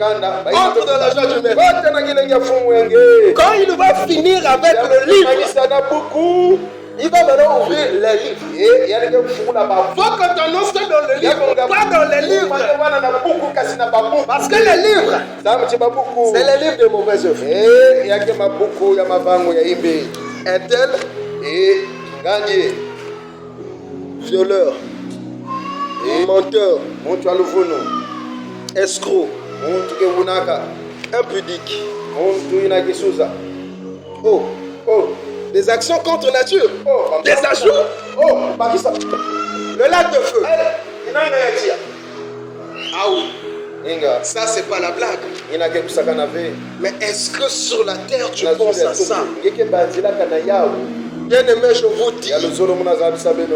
[SPEAKER 1] Entre dans la joie du maître. Quand il va finir avec le livre, il va maintenant ouvrir les livres. Faut que ton nom soit dans le livre, pas dans les livres. Parce que les livres, c'est les livres de mauvaises œuvres. Est-elle violeur, menteur, escroc, impudique, des actions contre nature, des ajouts, le lac de feu. Ah oui, ça c'est pas la blague. Mais est-ce que sur la terre tu penses à ça? Bien aimé, je vous dis,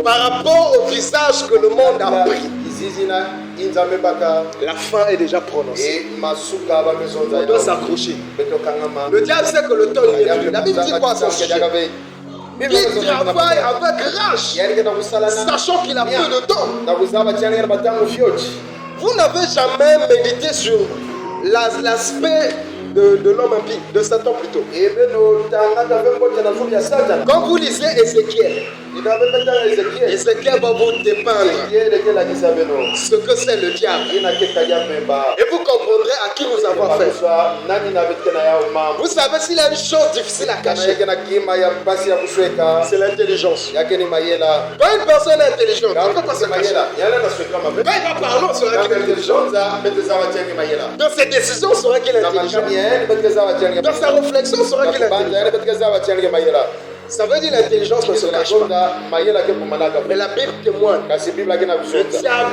[SPEAKER 1] par rapport au visage que le monde a pris, la fin est déjà prononcée. On doit s'accrocher. Le diable sait que le temps n'y est plus. La Bible dit quoi à son sujet? Il travaille avec rage, sachant qu'il a peu de temps. Vous n'avez jamais médité sur l'aspect de l'homme impie, de Satan plutôt. Quand vous lisez Ézéchiel, Ézéchiel va vous dépeindre ce que c'est le diable. Et vous comprendrez à qui nous avons affaire. Vous savez, s'il y a une chose difficile à cacher, c'est l'intelligence. Quand une personne est intelligente, on ne peut pas se cacher. Quand il va parler, on saura qu'il est intelligent. Dans ses décisions, on saura qu'il est intelligent. Dans sa réflexion, on saura qu'il est intelligent. Ça veut dire l'intelligence ne se cache pas. Mais la Bible témoigne le diable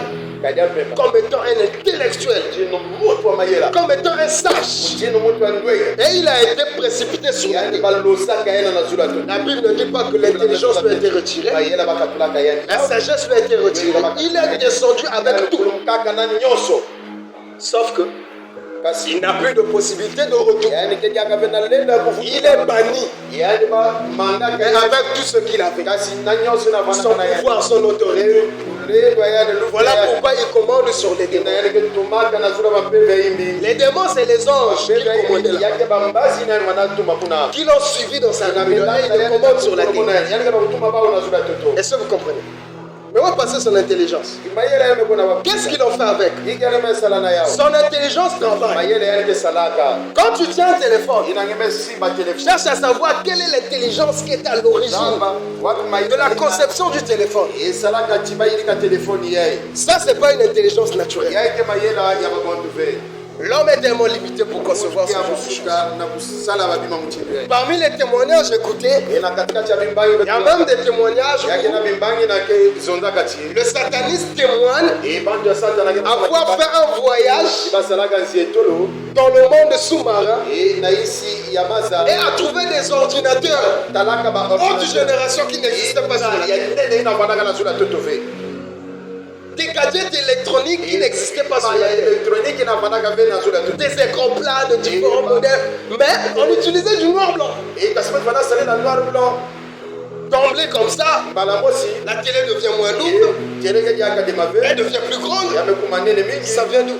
[SPEAKER 1] comme étant un intellectuel, comme étant un sage. Et il a été précipité sur la terre. La Bible ne dit pas que l'intelligence lui a été retirée. La sagesse lui a été retirée. Il est descendu avec tout. Sauf que il n'a plus de possibilité de retour. Il est banni. Et avec tout ce qu'il avait, son pouvoir, son autorité. Voilà pourquoi il commande sur les démons. Les démons, c'est les anges qui commandaient là, qui l'ont suivi dans sa vie. Là, il les commande sur la terre. Est-ce que vous comprenez? Mais on va passer son intelligence. Qu'est-ce qu'ils ont fait avec? Son intelligence travaille. Quand tu tiens un téléphone, cherche à savoir quelle est l'intelligence qui est à l'origine de la conception du téléphone. Ça, c'est pas une intelligence naturelle. L'homme est tellement limité pour concevoir ce genre de choses. Parmi les témoignages écoutés, il y a même des témoignages où le sataniste témoigne avoir fait un voyage dans le monde sous-marin et a trouvé des ordinateurs autre génération qui n'existait pas sur la terre. des gadgets électroniques qui n'existaient pas sur la terre. Des écrans plats de différents modèles. Mais on utilisait du noir-blanc. D'emblée comme ça, la télé devient moins lourde. Elle devient plus grande. Ça vient d'où?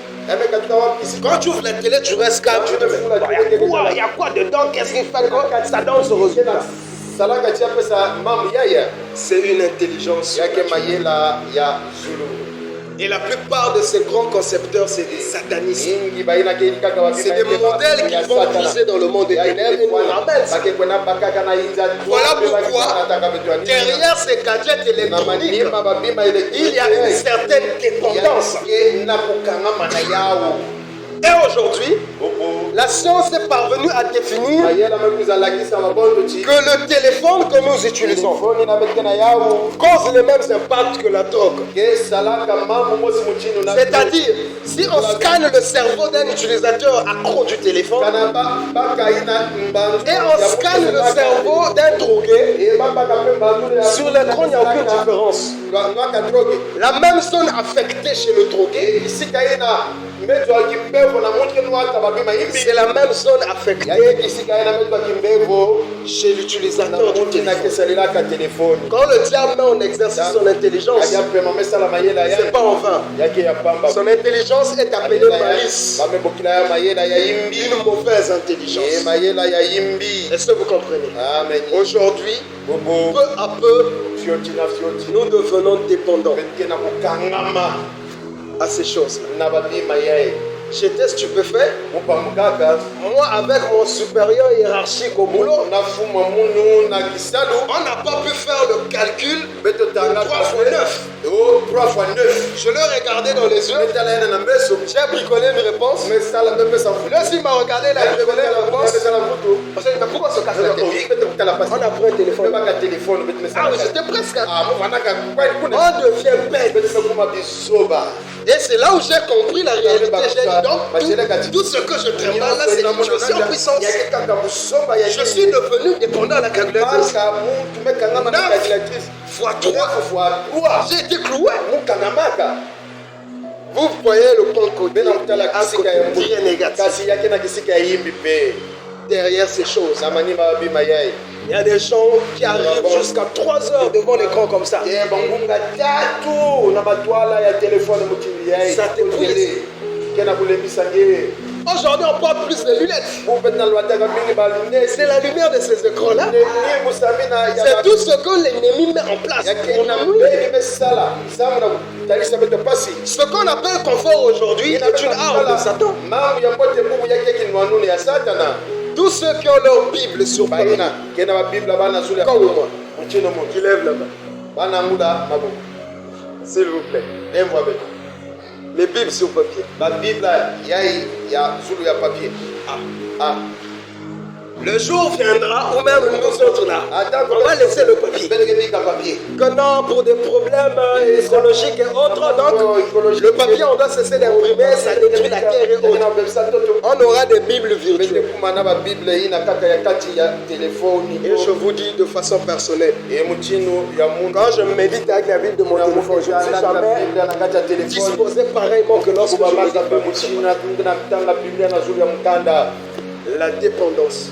[SPEAKER 1] Quand tu ouvres la télé, tu restes calme. Tu te dis, il y a quoi dedans? Qu'est-ce qu'il fait? Ça donne ce résultat. C'est une intelligence. Et la plupart de ces grands concepteurs, c'est des satanistes. C'est des modèles qui vont puiser dans le monde des ténèbres et nous ramènent ça. Voilà pourquoi, derrière ces gadgets électroniques, il y a une certaine dépendance. Et aujourd'hui, la science est parvenue à définir que le téléphone que nous utilisons cause les mêmes impacts que la drogue. C'est-à-dire, si on scanne le cerveau d'un utilisateur accro du téléphone et on scanne le cerveau d'un drogué, sur l'écran, il n'y a aucune différence. La même zone affectée chez le drogué, c'est la même zone affectée chez l'utilisateur du téléphone. Quand le diable met en exercice son intelligence, c'est pas en vain. Son intelligence est appelée malice. Une mauvaise intelligence. Est-ce que vous comprenez? Aujourd'hui, peu à peu, nous devenons dépendants à ces choses-là. J'étais stupéfait. Moi, avec mon supérieur hiérarchique au boulot, on n'a pas pu faire le calcul de 3 fois 9. Je l'ai regardé dans les yeux. J'ai bricolé une réponse. Là, s'il m'a regardé, il a bricolé une réponse. Mais pourquoi se casser la tête? On a pris un téléphone. Ah oui, j'étais presque. On devient bête. Et c'est là où j'ai compris la réalité. J'ai dit donc, tout ce que je trimballe là, c'est que je suis en puissance. Je suis devenu dépendant à la calculatrice. 9 fois 3. J'ai été cloué. Vous voyez le compte côté, un côté négatif. Derrière ces choses, il y a des gens qui arrivent jusqu'à 3 heures devant l'écran comme ça. Ça t'épuise. Aujourd'hui, on porte plus de lunettes. C'est la lumière de ces écrans-là. C'est tout ce que l'ennemi met en place. Ce qu'on appelle confort aujourd'hui est une arme de Satan. Tous ceux qui ont leur Bible sur papier, comme moi, qui lèvent la main, s'il vous plaît, les Bibles sur papier. Le jour viendra où même nous autres là, on va laisser le papier. Que non, pour des problèmes écologiques et autres, donc le papier on doit cesser d'imprimer, ça détruit la terre et autres. On aura des Bibles virtuelles. Et je vous dis de façon personnelle, quand je médite avec la Bible de mon téléphone, je ne suis jamais disposé pareillement que lorsque je médite avec mon téléphone. La dépendance.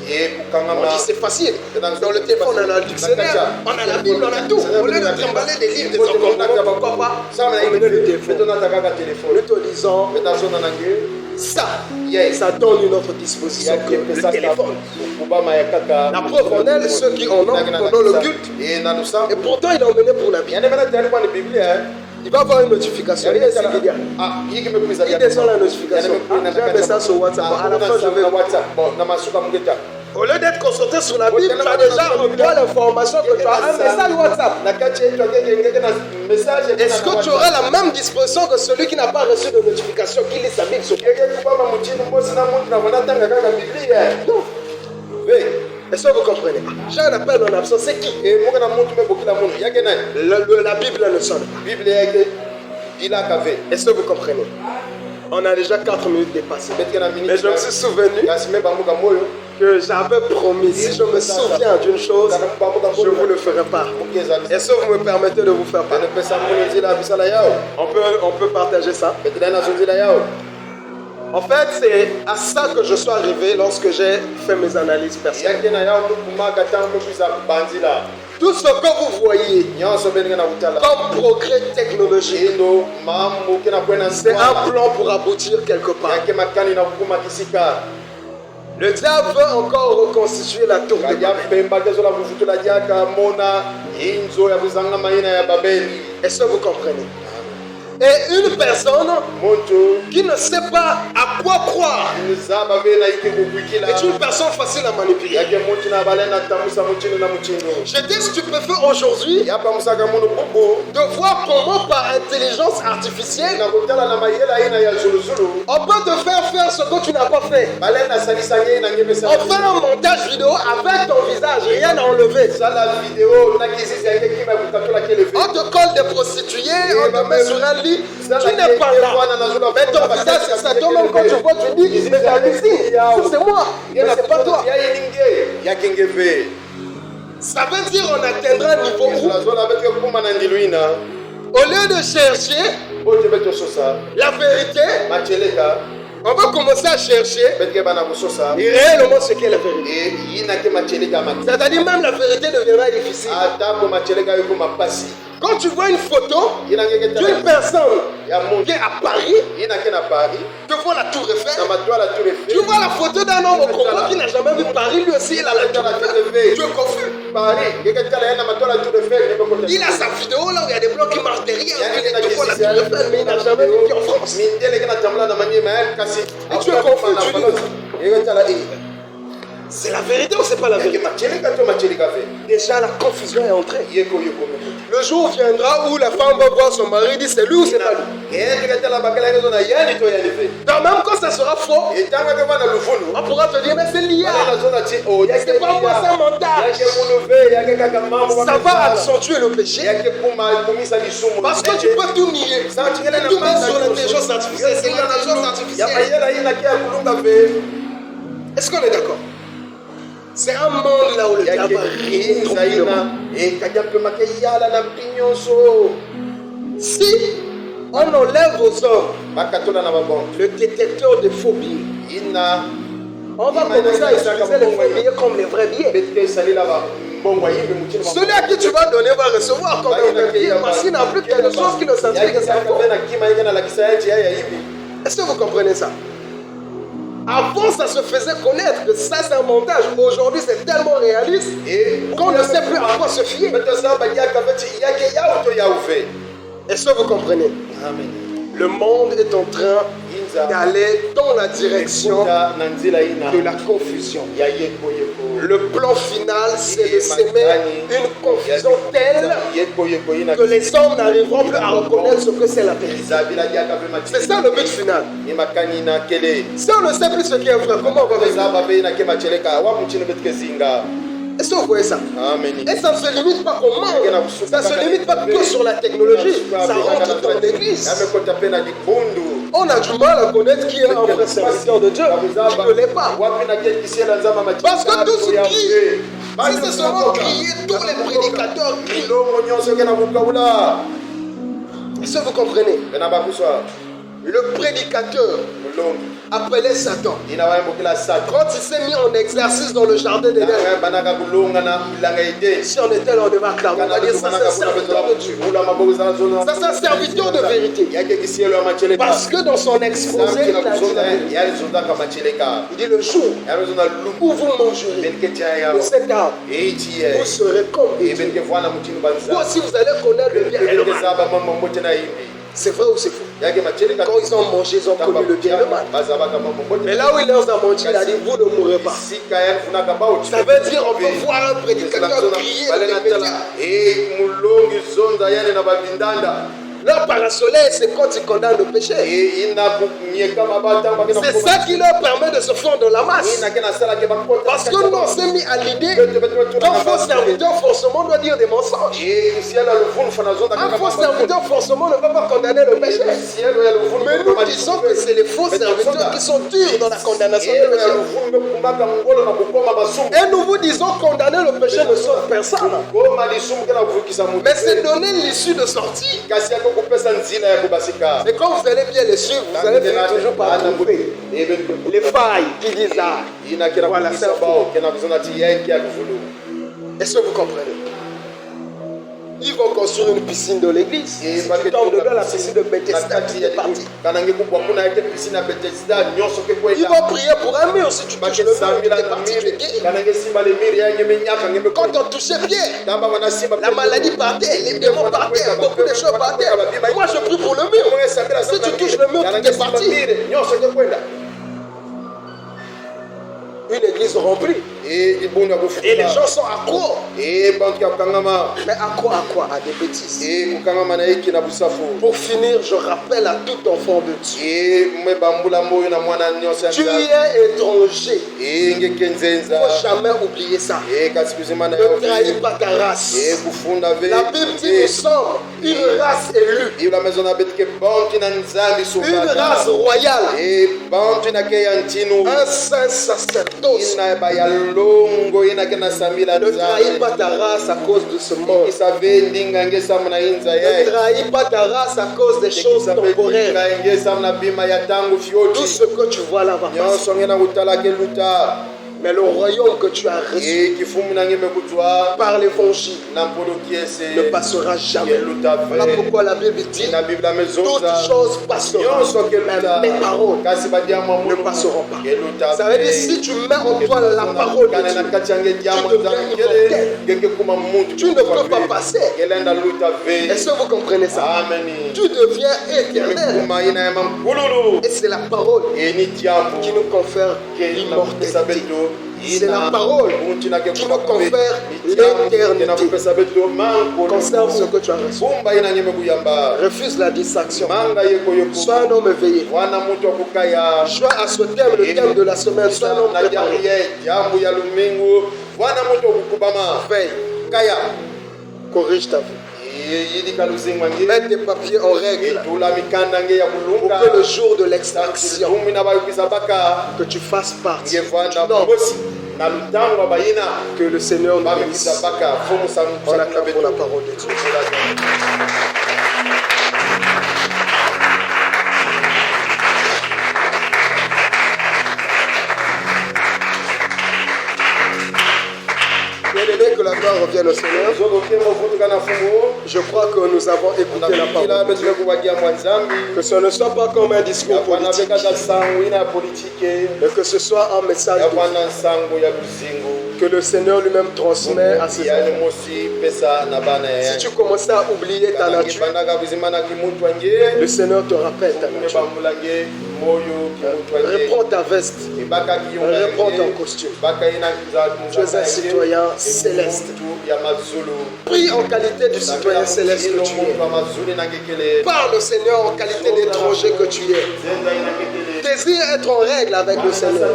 [SPEAKER 1] On dit c'est facile. Dans le téléphone, on a le dictionnaire, on a la Bible, on a tout. Au lieu de trimballer des livres, des encombrements, pourquoi pas on met le téléphone. Nous te disons, ça donne une autre disposition que le téléphone. La preuve en est, ceux qui en ont pendant le culte, et pourtant il a emmené pour la vie. Il va avoir une notification. Il descend la notification. J'ai un message sur WhatsApp. À la fin, je vais. Au lieu d'être concentré sur la Bible, tu as déjà reçu l'information que tu as un message WhatsApp. Est-ce que tu auras la même disposition que celui qui n'a pas reçu de notification, qui lit sa Bible sur Non. Est-ce que vous comprenez? J'ai un appel en absence, c'est qui? La Bible ne sonne pas. Est-ce que vous comprenez? On a déjà 4 minutes dépassées. Mais je me suis souvenu que j'avais promis, si je me souviens d'une chose, je vous le ferai part. Est-ce que vous me permettez de vous faire part? On peut partager ça. En fait, c'est à ça que je suis arrivé lorsque j'ai fait mes analyses personnelles. Tout ce que vous voyez comme progrès technologique, c'est un plan pour aboutir quelque part. Le diable veut encore reconstituer la tour de Babel. Est-ce que vous comprenez? Et une personne qui ne sait pas à quoi croire est une personne facile à manipuler. J'étais stupéfait aujourd'hui de voir comment par intelligence artificielle on peut te faire ce que tu n'as pas fait. On fait un montage vidéo avec ton visage, rien à enlever. On te colle des prostituées, on te met sur un lit. Tu n'es pas là. Mais ton visage, c'est ça. Toi-même, quand tu vois, tu dis, mais t'hallucines. C'est moi. Mais c'est pas toi. Ça veut dire qu'on atteindra un niveau où, au lieu de chercher la vérité, on va commencer à chercher réellement ce qu'est la vérité. C'est-à-dire même la vérité deviendra difficile. Quand tu vois une photo d'une personne qui est à Paris, tu vois la tour Eiffel, tu vois la photo d'un homme au Congo qui n'a jamais vu Paris, lui aussi il a la tour Eiffel. Tu es confus. Il a sa vidéo là où il y a des blocs qui marchent derrière, tu vois la tour Eiffel, mais il n'a jamais vu en France. Et tu es confus, tu dis, c'est la vérité ou c'est pas la vérité? Déjà la confusion est entrée. Le jour viendra où la femme va voir son mari, dit c'est lui ou c'est pas lui. Donc même quand ça sera faux, on pourra te dire mais c'est l'IA. C'est pas moi, c'est un montage. Ça va accentuer le péché. Parce que tu peux tout nier. Tout mettre sur l'intelligence artificielle. C'est l'intelligence artificielle. Est-ce qu'on est d'accord? C'est un monde là où le diable règne tranquillement. Si on enlève aux hommes le détecteur de faux billets, on va commencer à utiliser les faux billets comme les vrais billets. Celui à qui tu vas donner va recevoir comme un vrai billet parce qu'il n'a plus quelque chose qui ne s'inscrit que ça. Est-ce que vous comprenez ça? Avant, ça se faisait connaître que ça c'est un montage. Aujourd'hui, c'est tellement réaliste qu'on ne sait plus à quoi se fier. Est-ce que vous comprenez? Le monde est en train d'aller dans la direction de la confusion. Le plan final, c'est de s'aimer une confusion telle que les hommes n'arriveront plus à reconnaître ce que c'est la vérité. C'est ça le but final. Si on ne sait plus ce qui est vrai, comment on va vivre? Est-ce que vous voyez ça? Et ça ne se limite pas au monde. Ça ne se limite pas que sur la technologie. Ça rentre dans l'église. On a du mal à connaître qui est un vrai serviteur de Dieu. Qui ne l'est pas. Parce que tous crient. Si c'est seulement crier, tous les prédicateurs crient. Est-ce que vous comprenez? Le prédicateur appelé Satan, quand il s'est mis en exercice dans le jardin d'Éden, si on était là, on devait acclamer, on va dire ça c'est un serviteur de Dieu. Ça c'est un serviteur de vérité. Parce que dans son exposé, il a dit la vérité. Il dit le jour où vous mangerez de cet arbre, vous serez comme Dieu. Vous aussi vous allez connaître le bien et le mal. C'est vrai ou c'est faux? Quand ils ont mangé, ils ont connu le bien et le mal. Mais là où il leur a menti, il a dit vous ne mourrez pas. Ça veut dire on peut voir un prédicateur crier dans les médias. Leur parasoleil, c'est quand ils condamnent le péché. C'est ça qui leur permet de se fondre dans la masse. Parce que nous, on s'est mis à l'idée qu'un faux serviteur forcément doit dire des mensonges. Un faux serviteur forcément ne va pas condamner le péché. Mais nous disons que c'est les faux serviteurs qui sont durs dans la condamnation du péché. Et nous vous disons condamner le péché ne sauve personne. Mais c'est donner l'issue de sortie. Et quand vous allez bien les suivre, vous allez finir toujours par trouver les failles qui disent ah, voilà, c'est un faux. Est-ce que vous comprenez? Ils vont construire une piscine de l'église. Si tu tombes dedans, la piscine de Bethesda, tu es parti. Ils vont prier pour un mur. Si tu touches le mur, tu es parti, tu es guéri. Quand on touchait pied, la maladie partait, les démons partaient, beaucoup de choses partaient. Moi, je prie pour le mur. Si tu touches le mur, tu es parti. Une église remplie. Et les gens sont accros. Mais accros à quoi? À des bêtises. Pour finir, je rappelle à tout enfant de Dieu. Tu es étranger. Il ne faut jamais oublier ça. Ne trahis pas ta race. La Bible dit nous sommes une race élue. Une race royale. Un saint sacerdoce. Ne trahis pas ta race à cause de ce monde. Ne trahis pas ta race à cause des choses temporaires. Tout ce que tu vois là va passer. Mais le royaume que tu as reçu par l'évangile ne passera jamais. Voilà pourquoi la Bible dit toutes choses passeront, mais mes paroles ne passeront pas. Ça veut dire si tu mets en toi la parole de Dieu, tu ne peux pas passer. Est-ce que vous comprenez ça? Tu deviens éternel. Et c'est la parole qui nous confère l'immortalité. C'est la parole qui nous confère l'éternité. Conserve ce que tu as reçu. Refuse la distraction. Sois un homme éveillé. Sois à ce thème, le thème de la semaine. Sois un homme préparé. Veille. Corrige ta vie. Mets tes papiers en règle pour que le jour de l'extraction, que tu fasses partie du nombre. Que le Seigneur nous bénisse. On acclame pour la parole de Dieu. Bien-aimé, que la gloire revienne au Seigneur. Je crois que nous avons écouté la parole de Dieu. Que ce ne soit pas comme un discours politique, mais que ce soit un message que le Seigneur lui-même transmet à ses enfants. Si tu commences à oublier ta nature, le Seigneur te rappelle ta nature. Reprends ta veste, reprends ton costume. Tu es un citoyen céleste. Prie en qualité du citoyen céleste que tu es. Parle au Seigneur en qualité d'étranger que tu es. Désire être en règle avec le Seigneur.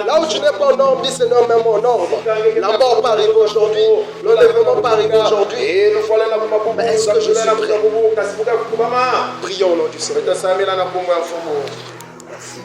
[SPEAKER 1] Là où tu n'es pas en ordre, dis Seigneur, mets-moi en ordre. La mort pas arriver aujourd'hui, l'enlèvement pas arriver aujourd'hui. Mais est-ce que je suis prêt? Prions au nom du Seigneur. Merci.